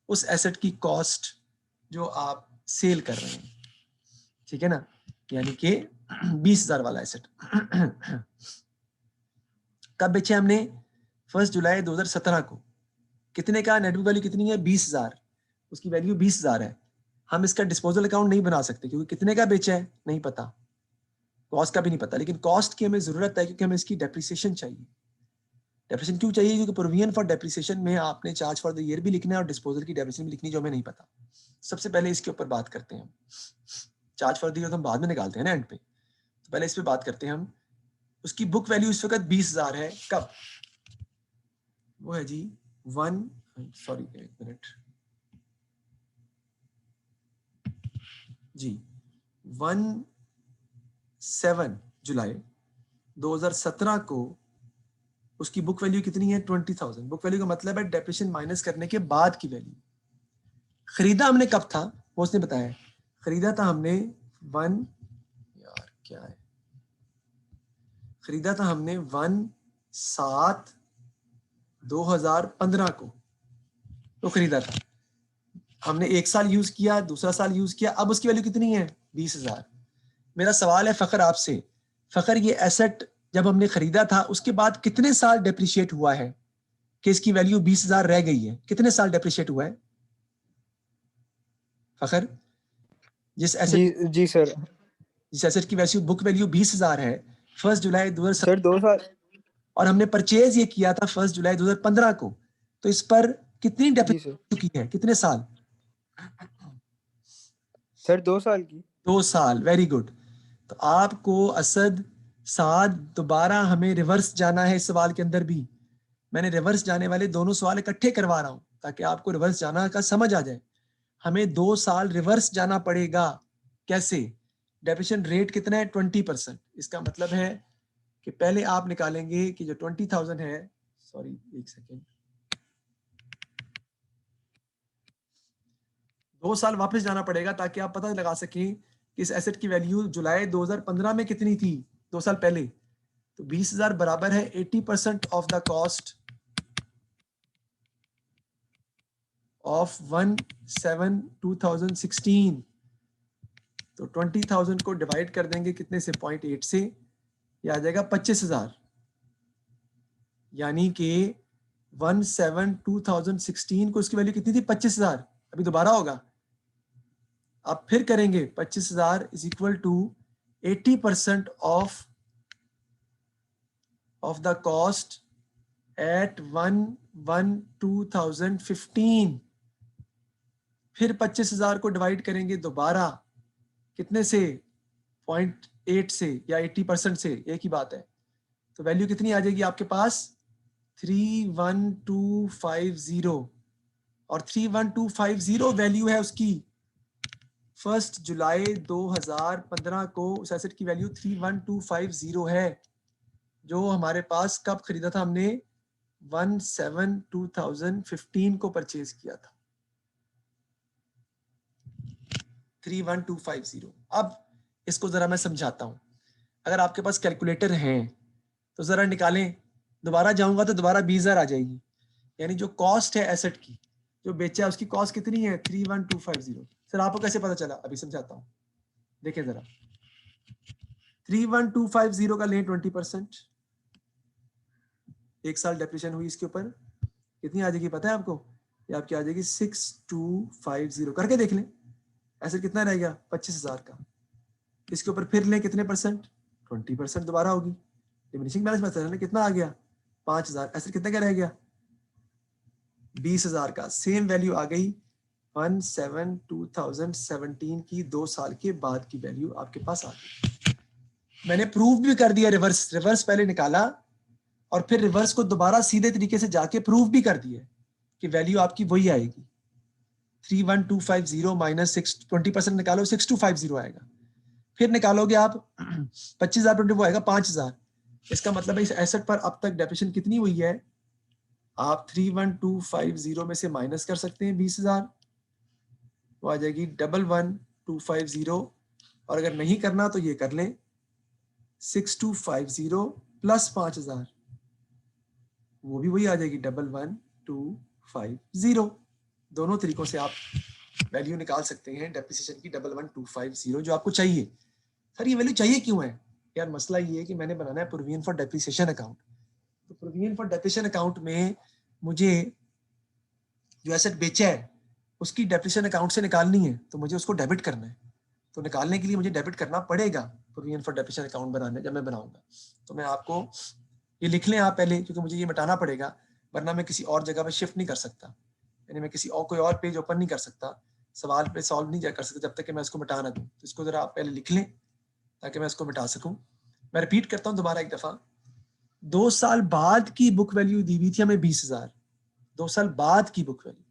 Speaker 1: उस एसेट की कॉस्ट जो आप सेल कर रहे हैं. ठीक है ना, यानी कि 20,000 वाला एसेट कब बेचे हमने, 1 जुलाई 2017 को. कितने का, नेट बुक वैल्यू कितनी है, 20,000. उसकी वैल्यू 20,000 है. हम इसका डिस्पोजल अकाउंट नहीं बना सकते क्योंकि कितने का बेचा है नहीं पता, कॉस्ट का भी नहीं पता, लेकिन कॉस्ट की हमें जरूरत है क्योंकि हमें इसकी डेप्रिसिएशन चाहिए. डेप्रिसिएशन क्यों चाहिए, क्योंकि प्रोविजन फॉर डेप्रिसिएशन में आपने चार्ज फॉर द ईयर भी लिखना है और डिस्पोजल की डेप्रिसिएशन भी लिखनी, जो हमें नहीं पता. सबसे पहले इसके ऊपर बात करते हैं. चार्ज फॉर द ईयर तो हम बाद में निकालते हैं ना एंड पे, तो पहले इस पे बात करते हैं हम. उसकी बुक वैल्यू इस वक्त 20,000 है. कब, वो है जी 1 मिनट जी 17 जुलाई 2017 को उसकी बुक वैल्यू कितनी है, 20,000. बुक वैल्यू का मतलब है डेप्रिसिएशन माइनस करने के बाद की वैल्यू. खरीदा हमने कब था वो उसने बताया. खरीदा था हमने खरीदा था हमने 1/7/2015 को तो खरीदा था हमने. एक साल यूज किया, दूसरा साल यूज किया, अब उसकी वैल्यू कितनी है, 20,000. मेरा सवाल है फखर आपसे, फखर ये एसेट जब हमने खरीदा था उसके बाद कितने साल डेप्रिशिएट हुआ है कि इसकी वैल्यू 20,000 रह गई है, कितने साल डेप्रिशिएट हुआ है फखर? जिस एसेट की वैल्यू बुक वैल्यू 20,000 है 1 जुलाई 2017
Speaker 5: सर 2 साल
Speaker 1: और हमने परचेज ये किया था 1 जुलाई 2015 को, तो इस पर कितनी
Speaker 5: जी
Speaker 1: डेप्रिसिएशन
Speaker 5: सर.
Speaker 1: चुकी है, कितने साल?
Speaker 5: सर 2 साल की.
Speaker 1: 2 साल. Very good. तो आपको असद साथ दोबारा हमें रिवर्स जाना है. इस सवाल के अंदर भी मैंने रिवर्स जाने वाले दोनों सवाल इकट्ठे करवा रहा हूं ताकि आपको रिवर्स जाना का समझ आ जाए. हमें 2 साल रिवर्स जाना पड़ेगा. कैसे? डेप्रिसिएशन रेट कितना है, 20%. इसका मतलब है कि पहले आप निकालेंगे कि जो 20,000 है, सॉरी एक सेकेंड, 2 साल वापस जाना पड़ेगा ताकि आप पता लगा सकें कि इस एसेट की वैल्यू जुलाई 2015 में कितनी थी 2 साल पहले. तो 20,000 बराबर है 80% ऑफ द कॉस्ट ऑफ 1/7/2016. तो 20,000 को डिवाइड कर देंगे कितने से, 0.8 से, ये आ जाएगा 25,000. यानी कि 1/7/2016 को इसकी वैल्यू कितनी थी, 25,000. अभी दोबारा होगा, आप फिर करेंगे. 25,000 is equal to 80% of the cost at 1/1/2015. फिर 25,000 को डिवाइड करेंगे दोबारा कितने से, 0.8 से या 80% से, एक ही बात है. तो वैल्यू कितनी आ जाएगी आपके पास, 31250. और 31250 वैल्यू है उसकी 1 जुलाई 2015 को. उस एसेट की वैल्यू 31250 है जो हमारे पास कब खरीदा था हमने, 1/7/2015 को परचेज किया था. 31250. अब इसको जरा मैं समझाता हूं. अगर आपके पास कैलकुलेटर है तो जरा निकालें. दोबारा जाऊंगा तो दोबारा 20,000 आ जाएगी. यानी जो कॉस्ट है एसेट की जो बेचा है उसकी कॉस्ट कितनी है, 31250. सर आपको कैसे पता चला, अभी समझाता हूं. देखें जरा, 31250 का लें 20%, एक साल डेप्रिसिएशन हुई इसके ऊपर, कितनी आ जाएगी पता है आपको, ये आपकी आ जाएगी 6250. करके देख लें एसेट कितना रह गया, 25,000 का. इसके ऊपर फिर लें कितने परसेंट, 20% दोबारा होगी. डिमिनिशिंग बैलेंस मेथड है, कितना आ गया, 5,000. एसेट कितने का रह गया, 20,000 का. सेम वैल्यू आ गई 17/2017 की 2 साल के बाद की वैल्यू आपके पास आ गई। मैंने प्रूव भी कर दिया, रिवर्स पहले निकाला और फिर रिवर्स को दोबारा सीधे तरीके से जाके प्रूव भी कर दिया कि वैल्यू आपकी वही आएगी। 31250 माइनस 20% निकालो 6250 आएगा। फिर निकालोगे आप 25,000 वो आएगा 5,000। इसका मतलब है इस एसेट पर अब तक डेप्रिसिएशन कितनी हुई है, आप 31250 में से माइनस कर सकते हैं 20,000, वो आ जाएगी 11250। और अगर नहीं करना तो ये कर लें 6250 प्लस 5,000, वो भी वही आ जाएगी 11250। दोनों तरीकों से आप वैल्यू निकाल सकते हैं डेप्रिसिएशन की 11250 जो आपको चाहिए। सर ये वैल्यू चाहिए क्यों है यार? मसला ये है कि मैंने बनाना है प्रोविजन फॉर डेप्रिसिएशन अकाउंट। तो प्रोविजन फॉर डेप्रिसिएशन अकाउंट में मुझे जो एसेट बेचा है उसकी डेप्रिसिएशन अकाउंट से निकालनी है, तो मुझे उसको डेबिट करना है। तो निकालने के लिए मुझे डेबिट करना पड़ेगा प्रोविजन फॉर डेप्रिसिएशन अकाउंट बनाने जब मैं बनाऊंगा। तो मैं आपको ये लिख लें आप पहले, क्योंकि मुझे ये मिटाना पड़ेगा, वरना मैं किसी और जगह पे शिफ्ट नहीं कर सकता, यानी मैं किसी और कोई और पेज ओपन नहीं कर सकता, सवाल पे सॉल्व नहीं कर सकता जब तक कि मैं इसको मिटा ना दूं। तो इसको जरा आप पहले लिख लें ताकि मैं इसको मिटा सकूं। मैं रिपीट करता हूं दोबारा एक दफा। 2 साल बाद की बुक वैल्यू दी हुई थी हमें 20,000, 2 साल बाद की बुक वैल्यू।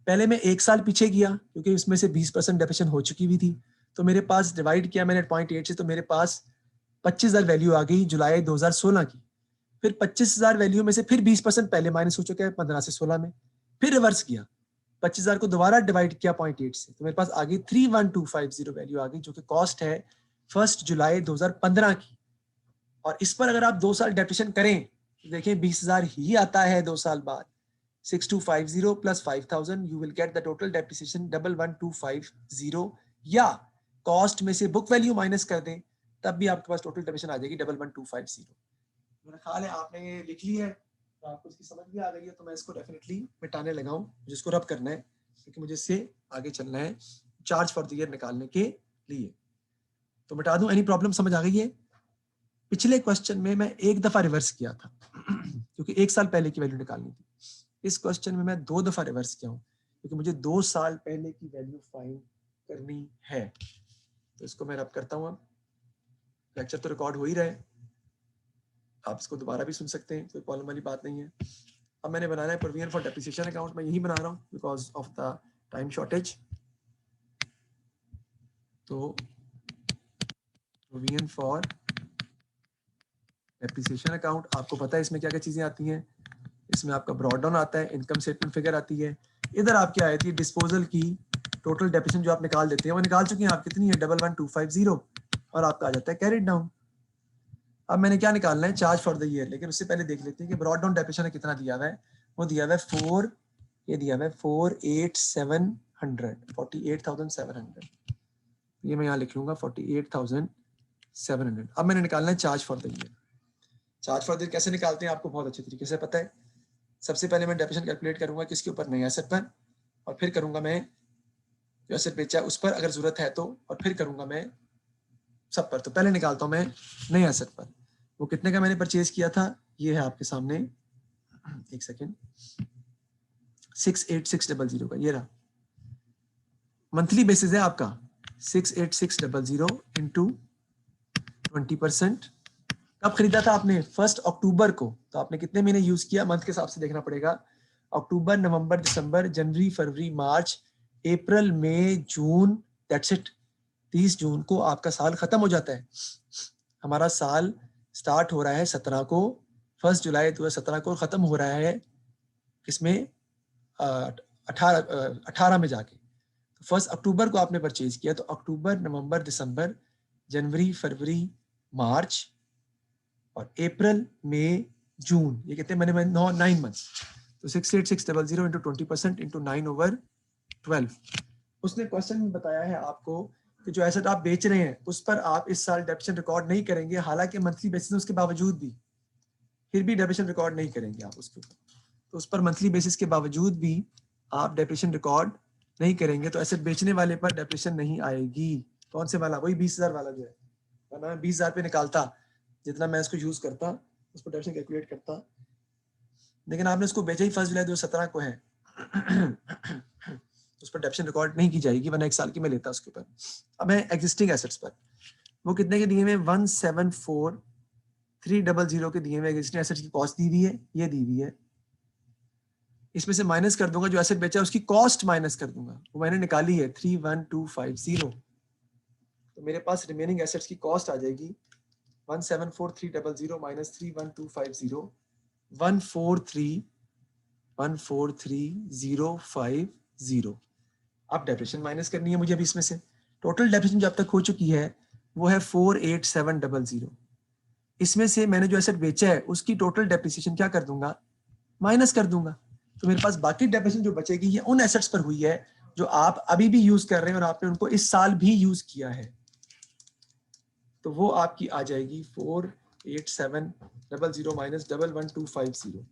Speaker 1: पहले मैं 1 साल पीछे गया क्योंकि इसमें से 20% डेप्रिसिएशन हो चुकी हुई थी, तो मेरे पास डिवाइड किया मैंने 0.8 से, तो मेरे पास 25,000 वैल्यू आ गई जुलाई 2016 की। फिर 25,000 वैल्यू में से फिर 20% पहले माइनस हो चुका है 15 से 16 में। फिर रिवर्स किया, 25,000 को दोबारा डिवाइड किया 0.8 से, तो मेरे पास आ गई 31250 वैल्यू आ गई, जो कि कॉस्ट है 1 जुलाई 2015 की। और इस पर अगर आप 2 साल डेप्रिसिएशन करें तो देखिए 20,000 ही आता है 2 साल बाद। 6250 plus 5,000 you will get the total depreciation 11250, या कॉस्ट में से बुक वैल्यू माइनस कर दें तब भी आपके पास टोटल डेप्रिसिएशन आ जाएगी 11250। मेरा ख्याल है आपने ये लिख ली है, तो आपको इसकी समझ भी आ गई है। तो मैं इसको डेफिनेटली मिटाने लगा हूँ, जिसको रब करना है क्योंकि मुझे इससे आगे चलना है चार्ज फॉर द ईयर निकालने के लिए। तो मिटा दूं, एनी प्रॉब्लम समझ आ गई है? पिछले क्वेश्चन में मैं एक दफा रिवर्स किया था क्योंकि 1 साल पहले की वैल्यू निकालनी थी। इस क्वेश्चन में मैं 2 दफा रिवर्स किया हूँ क्योंकि मुझे 2 साल पहले की वैल्यू फाइंड करनी है। तो इसको मैं रब करता हूँ। अब लेक्चर तो रिकॉर्ड हो ही रहा है, आप इसको दोबारा भी सुन सकते हैं, कोई प्रॉब्लम वाली बात नहीं है। अब मैंने बनाना है प्रोविजन फॉर डेप्रिसिएशन अकाउंट, मैं यही बना रहा हूँ because of the time shortage. तो प्रोविजन फॉर डेप्रिसिएशन अकाउंट, आपको पता है इसमें क्या क्या चीजें आती हैं। इसमें आपका ब्रॉड डाउन आता है, इनकम स्टेटमेंट फिगर आती है, इधर आपकी आई थी डिस्पोजल की टोटल डेप्रिसिएशन जो आप निकाल देते हैं, वो निकाल चुके हैं आप, कितनी है 11250, और आपका आ जाता है कैरिड डाउन। अब मैंने क्या निकालना है, चार्ज फॉर द ईयर, लेकिन उससे पहले देख लेते हैं कि ब्रॉड डाउन डेप्रिसिएशन कितना दिया हुआ है। वो दिया हुआ है 4, ये दिया हुआ है 48,700, ये मैं यहाँ लिख लूंगा 48,700। अब मैंने निकालना है charge for the year. Charge for the year कैसे निकालते हैं आपको बहुत अच्छे तरीके से पता है। सबसे पहले मैं डेप्रिसिएशन कैलकुलेट करूंगा किसके ऊपर, नए एसेट पर, और फिर करूंगा मैं जो एसेट बेचा है उस पर अगर जरूरत है तो, और फिर करूंगा मैं सब पर। तो पहले निकालता हूं मैं नए एसेट पर। वो कितने का मैंने परचेज किया था, ये है आपके सामने, एक सेकेंड, 68600 का, ये रहा। मंथली बेसिस है आपका 68600 इंटू 20%। कब खरीदा था आपने? 1 अक्टूबर को। तो आपने कितने महीने यूज किया, मंथ के हिसाब से देखना पड़ेगा। अक्टूबर, नवंबर, दिसंबर, जनवरी, फरवरी, मार्च, अप्रैल, मई, जून, दैट्स इट। 30 जून को आपका साल खत्म हो जाता है। हमारा साल स्टार्ट हो रहा है 17 को, 1 जुलाई 2017 को खत्म हो रहा है इसमें 18 में जाके। तो 1 अक्टूबर को आपने परचेज किया, तो अक्टूबर, नवंबर, दिसंबर, जनवरी, फरवरी, मार्च और अप्रैल, मई, जून, ये कितने महीने में? 9 मंथ्स। तो 68600 इंटू 20% इंटू 9/12। उसने क्वेश्चन में बताया है आपको कि जो एसेट आप बेच रहे हैं उस पर आप इस साल डेप्रिसिएशन रिकॉर्ड नहीं करेंगे, हालांकि मंथली बेसिस उसके बावजूद भी, फिर भी डेप्रिसिएशन रिकॉर्ड नहीं करेंगे आप उसके ऊपर। तो उस पर मंथली बेसिस के बावजूद भी आप डेप्रिसिएशन रिकॉर्ड नहीं करेंगे, तो एसेट बेचने वाले पर डेप्रिसिएशन नहीं आएगी। कौन से वाला? वही 20,000 वाला जो है, वरना मैं 20,000 पे निकालता, जितना मैं इसको यूज करता उस पर डेप्रिसिएशन कैलकुलेट करता, लेकिन आपने इसको बेचा ही 1 जुलाई 2017 को है। उस पर डेप्रिसिएशन रिकॉर्ड नहीं की जाएगी, वरना 1 साल की मैं लेता उसके ऊपर। अब मैं एग्जिस्टिंग एसेट्स पर, वो कितने के दिए हुए? 174,300 के दिए हुए एग्जिस्टिंग एसेट्स की कॉस्ट दी हुई है, ये दी हुई है। इसमें से माइनस कर दूंगा जो एसेट बेचा है उसकी कॉस्ट माइनस कर दूंगा, वो मैंने निकाली है 31250। तो मेरे पास रिमेनिंग एसेट्स की कॉस्ट आ जाएगी 174,300 माइनस 31250, 143,050। अब डेप्रिसिएशन माइनस करनी है मुझे अभी इसमें से। टोटल डेप्रिसिएशन जो अब तक हो चुकी है वो है 48700। इसमें से मैंने जो एसेट बेचा है उसकी टोटल डेप्रिसिएशन क्या कर दूंगा? माइनस कर दूंगा। तो मेरे पास बाकी डेप्रिसिएशन जो बचेगी ये उन एसेट्स पर हुई है जो आप अभी भी यूज कर रहे हैं और आपने उनको इस साल भी यूज किया है। तो वो आपकी आ जाएगी 48700 माइनस 11250,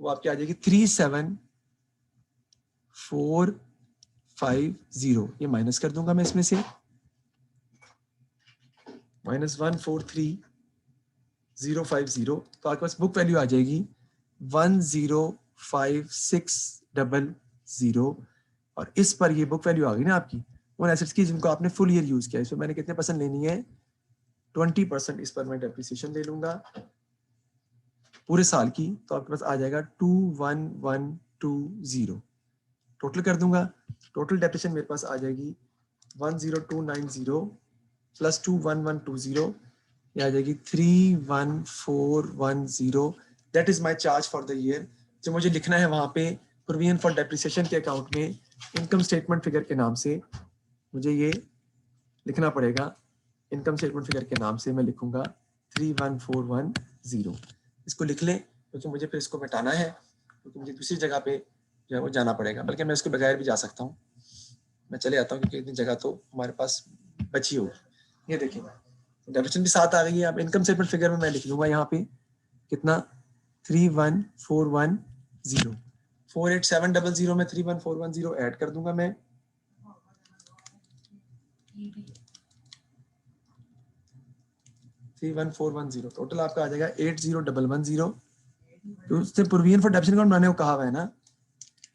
Speaker 1: वो आपकी आ जाएगी 37450। ये माइनस कर दूंगा मैं इसमें से, माइनस 143,050। तो आपके पास बुक वैल्यू आ जाएगी 105,600। और इस पर ये बुक वैल्यू आ गई ना आपकी उन एसेट्स की जिनको आपने फुल ईयर यूज किया। इसमें मैंने कितने परसेंट लेनी है? 20% इस पर मैं डेप्रिसिएशन ले लूंगा पूरे साल की। तो आपके पास आ जाएगा 21120। टोटल कर दूंगा, टोटल डेप्रिसिएशन मेरे पास आ जाएगी 10290 प्लस 21120, ये आ जाएगी 31410। That is my charge for the year. जो मुझे लिखना है वहां पे प्रोविजन फॉर डेप्रिसिएशन के अकाउंट में इनकम स्टेटमेंट फिगर के नाम से मुझे ये लिखना पड़ेगा। इनकम स्टेटमेंट फिगर के नाम से मैं लिखूंगा 31410। इसको लिख लें क्योंकि मुझे फिर इसको मिटाना है, क्योंकि मुझे दूसरी जगह पे जो है वो जाना पड़ेगा। बल्कि मैं इसको बगैर भी जा सकता हूँ, मैं चले आता हूँ क्योंकि इतनी जगह तो हमारे पास बची होगी। ये देखिए डेप्रिसिएशन भी साथ आ गई है। अब इनकम स्टेटमेंट फिगर में मैं लिख लूंगा यहाँ पे कितना? 31410। 48700 में 31410 ऐड कर दूंगा मैं। टोटल आपका आ जाएगा 80110। तो उससे प्रोविजन फॉर डेप्रिसिएशन अकाउंट बनाने को कहा हुआ है ना,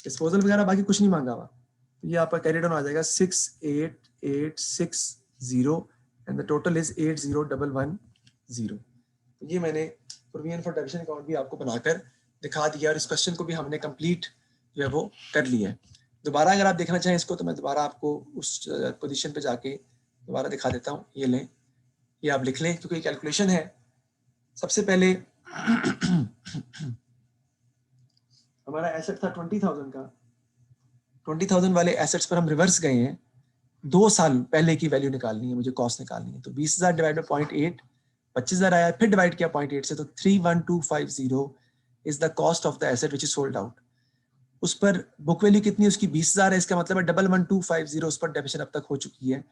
Speaker 1: डिस्पोजल वगैरह बाकी कुछ नहीं मांगा हुआ। तो ये आपका कैरी डाउन आ जाएगा 68860 एंड द टोटल इज 80110। तो ये मैंने प्रोविजन फॉर डेप्रिसिएशन अकाउंट भी आपको बनाकर दिखा दिया और इस क्वेश्चन को भी हमने कंप्लीट जो है वो कर लिया है। दोबारा अगर आप देखना चाहें इसको तो मैं दोबारा आपको उस पोजीशन पे जाके दोबारा दिखा देता हूँ। ये लें, ये आप लिख लें क्योंकि कैलकुलेशन है। सबसे पहले हमारा एसेट था 20,000 का। 20,000 वाले एसेट्स पर हम रिवर्स गए हैं, 2 साल पहले की वैल्यू निकालनी है मुझे, कॉस्ट निकालनी है। तो 20,000 डिवाइड बाय 0.8, 25,000 आया, फिर डिवाइड किया 0.8 से, तो 31250 is the cost of the asset which is sold out. उस पर बुक वैल्यू कितनी है उसकी? 20,000 है। इसका मतलब है 11250 उस पर डेप्रिसिएशन अब तक हो चुकी है,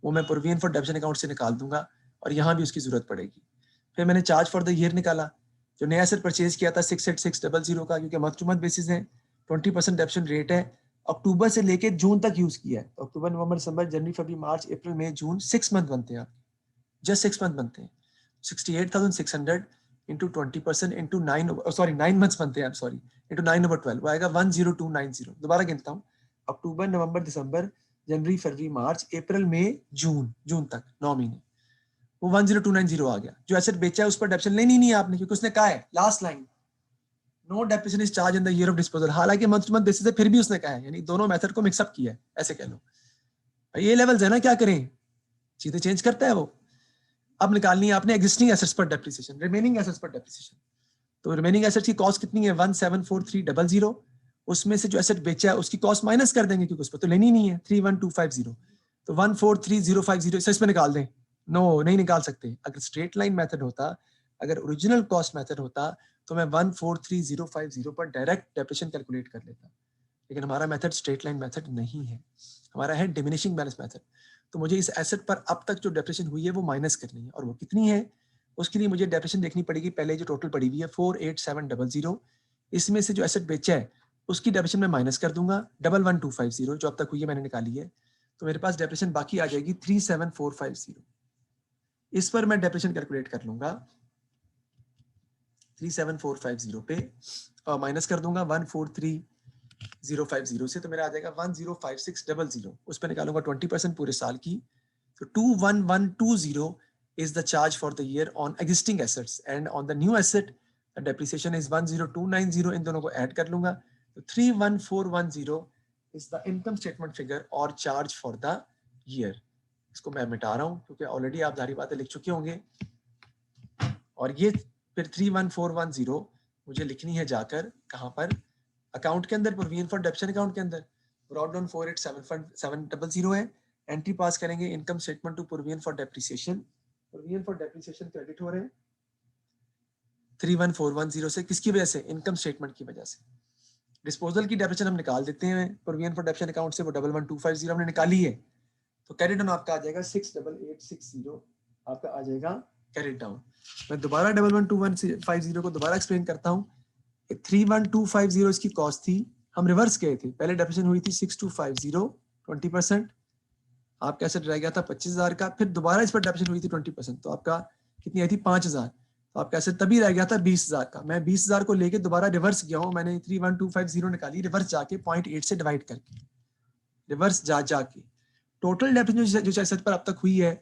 Speaker 1: वो मैं प्रोविजन फॉर डेप्रिसिएशन अकाउंट से निकाल दूंगा और यहाँ भी उसकी जरूरत पड़ेगी। फिर मैंने चार्ज फॉर द ईयर निकाला, जो नया एसेट परचेज किया था 68600 का, क्योंकि मंथ टू मंथ बेसिस है, 20% डेप्रिसिएशन रेट है। अक्टूबर से लेके जून तक यूज किया है। तो अक्टूबर, नवंबर, दिसंबर, जनवरी, फरवरी, मार्च, अप्रैल, मई, जून, 6 मंथ बनते हैं, जस्ट 6 मंथ बनते हैं। 68,600 इंटू 20% इंटू 9 मंथ्स बनते हैं, सॉरी, इंटू 9/12 वो आएगा 10290। दोबारा गिनता हूँ, अक्टूबर, नवंबर, दिसंबर, जनवरी, फरवरी, मार्च, अप्रैल, मई, जून तक 9 महीने, वो 10290 आ गया। जो एसेट बेचा है उस पर डेप्रिसिएशन लेनी नहीं है आपने, क्योंकि उसने कहा है last line no depreciation is charge in the year of disposal. हालांकि मंथ टू मंथ बेसिस है, फिर भी उसने कहा है, यानी दोनों मेथड को मिक्सअप किया है, ऐसे कह लो। ये लेवल्स है ना, क्या करें, चीजें चेंज करता है वो। अब निकालनी है आपने एग्जिस्टिंग एसेट्स पर डेप्रिसिएशन, रिमेनिंग एसेट्स पर डेप्रिसिएशन। तो रिमेनिंग एसेट्स की कॉस्ट कितनी है? 174,300। उसमें से जो एसेट बेचा है उसकी कॉस्ट माइनस कर देंगे, क्योंकि उस पर तो लेनी नहीं है, 31250। तो 143,050 इसमें निकाल दें। नो, नहीं निकाल सकते। अगर स्ट्रेट लाइन मेथड होता, अगर ओरिजिनल कॉस्ट मेथड होता, तो मैं 143,050 पर डायरेक्ट डेप्रिसिएशन कैलकुलेट कर लेता। लेकिन हमारा मेथड स्ट्रेट लाइन मेथड नहीं है, हमारा है डिमिनिशिंग बैलेंस मेथड। तो मुझे इस एसेट पर अब तक जो डेप्रिसिएशन हुई है वो माइनस करनी है, और वो कितनी है उसके लिए मुझे डेप्रिसिएशन देखनी पड़ेगी। पहले जो टोटल पड़ी हुई है 48700, इसमें से जो एसेट बेचा है उसकी डेप्रिसिएशन मैं माइनस कर दूंगा 11250 जो अब तक हुई है, मैंने निकाली है। तो मेरे पास डेप्रिसिएशन बाकी आ जाएगी 37450। इस पर मैं डेप्रिसिएशन कैलकुलेट कर लूंगा 37450 पे, और माइनस कर दूंगा 143 050 से, तो मेरा आ जाएगा 105600, उस पर निकालूंगा 20% पूरे साल की, तो 21120 is the charge for the year on existing assets, and on the new asset the depreciation is 10290, इन दोनों को ऐड कर लूंगा, तो 31410 is the income statement figure or charge for the year. इसको मैं मिटा रहा हूँ क्योंकि ऑलरेडी आप सारी बातें लिख चुके होंगे, और ये फिर 31410 मुझे लिखनी है जाकर कहाँ पर, अकाउंट के अंदर, प्रोविजन फॉर डेप्शन अकाउंट के अंदर, ब्रॉट डाउन 487700 है, एंट्री पास करेंगे income statement to provision for depreciation, provision for depreciation credit हो रहे हैं 31410 से, किसकी वजह से, इनकम स्टेटमेंट की वजह से। डिस्पोजल की डेप्रिसिएशन हम निकाल देते हैं प्रोविजन फॉर डेप्शन अकाउंट से, वो 11250 हमने निकाली है, तो कैरी डाउन आपका आ जाएगा 68860, आपका आ जाएगा कैरी डाउन। मैं दोबारा 11250 को दोबारा एक्सप्लेन करता हूँ। 31250 इसकी कॉस्ट थी, हम रिवर्स गए थे, पहले डेप्रिसिएशन हुई थी 6250 20%, आपका एसेट रह गया था 25000 का, फिर दोबारा इस पर डेप्रिसिएशन हुई थी 20%, तो आपका कितनी आई थी 5000, तो आपका एसेट तभी रह गया था 20000 का। मैं 20000 को लेके दोबारा रिवर्स गया हूँ, मैंने 31250 निकाली रिवर्स जाके 0.8 से डिवाइड करके, रिवर्स जाके टोटल डेप्रिसिएशन जो एसेट पर अब तक हुई है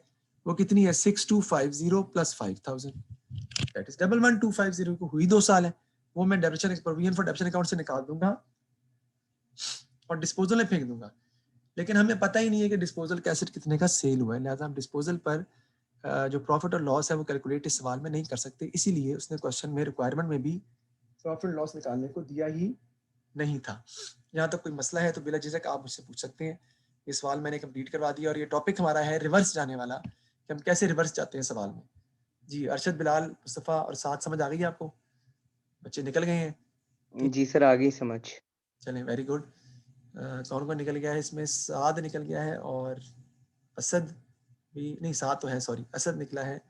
Speaker 1: वो कितनी है, 6250 प्लस 5000, दैट इज 11250 को हुई 2 साल है, वो मैं depreciation provision for depreciation account से निकाल दूंगा और डिस्पोजल में फेंक दूंगा। लेकिन हमें पता ही नहीं है कि डिस्पोजल का एसेट कितने का सेल हुआ है, लिहाजा हम डिस्पोजल पर जो प्रॉफिट और लॉस है वो कैलकुलेट इस सवाल में नहीं कर सकते, इसीलिए उसने क्वेश्चन में रिक्वायरमेंट में भी प्रॉफिट लॉस निकालने को दिया ही नहीं था। यहाँ तक कोई मसला है तो बिला झिझक आप मुझसे पूछ सकते हैं। ये सवाल मैंने कंप्लीट करवा दिया और ये टॉपिक हमारा है रिवर्स जाने वाला, कि हम कैसे रिवर्स जाते हैं सवाल में। जी अरशद, बिलाल, मुस्तफ़ा और साथ समझ आ गई आपको? बच्चे निकल गए हैं?
Speaker 3: जी सर, आ गई समझ।
Speaker 1: चलें, वेरी गुड। कौन कौन निकल गया है इसमें? साद निकल गया है और असद भी नहीं, साद तो है, सॉरी, असद निकला है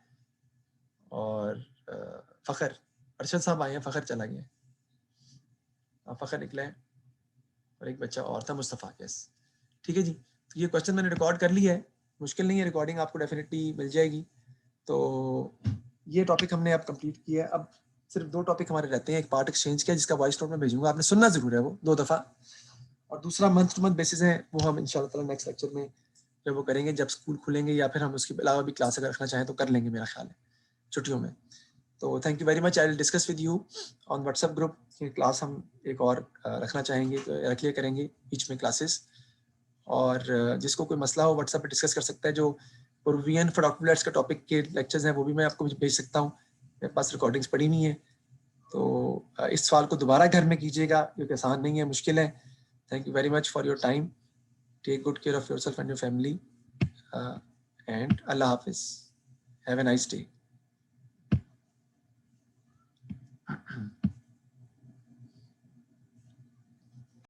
Speaker 1: और फ़खर, अरशद साहब आए हैं, फ़खर चला गया, फ़खर निकला है और एक बच्चा और था, मुस्तफ़ा। यस, ठीक है जी। तो ये क्वेश्चन मैंने रिकॉर्ड कर लिया है, मुश्किल नहीं है, रिकॉर्डिंग आपको डेफिनेटली मिल जाएगी। तो ये टॉपिक हमने अब कंप्लीट किया है। अब सिर्फ 2 टॉपिक हमारे रहते हैं, एक पार्ट एक्सचेंज का जिसका वॉइस नोट में भेजूंगा, आपने सुनना जरूर है वो 2 दफ़ा, और दूसरा मंथ टू मंथ बेसिस है, वो हम इंशाल्लाह ताला नेक्स्ट लेक्चर में जब वो करेंगे, जब स्कूल खुलेंगे या फिर हम उसके अलावा भी क्लास अगर रखना चाहें तो कर लेंगे, मेरा ख्याल है छुट्टियों में। तो thank you very much, I will discuss with you on WhatsApp group कि क्लास हम एक और रखना चाहेंगे तो रख लिया करेंगे बीच में क्लासेस, और जिसको कोई मसला हो व्हाट्सएप पे डिस्कस कर सकता है। जो प्रोविजन फॉर डॉक्यूमेंट्स का टॉपिक के लेक्चर्स हैं वो भी मैं आपको भेज सकता हूँ, मेरे पास रिकॉर्डिंग्स पड़ी हुई हैं। तो इस सवाल को दोबारा घर में कीजिएगा क्योंकि आसान नहीं है, मुश्किल है। Thank you very much for your time, take good care of yourself and your family, and अल्लाह हाफिज़, हैव अ नाइस डे।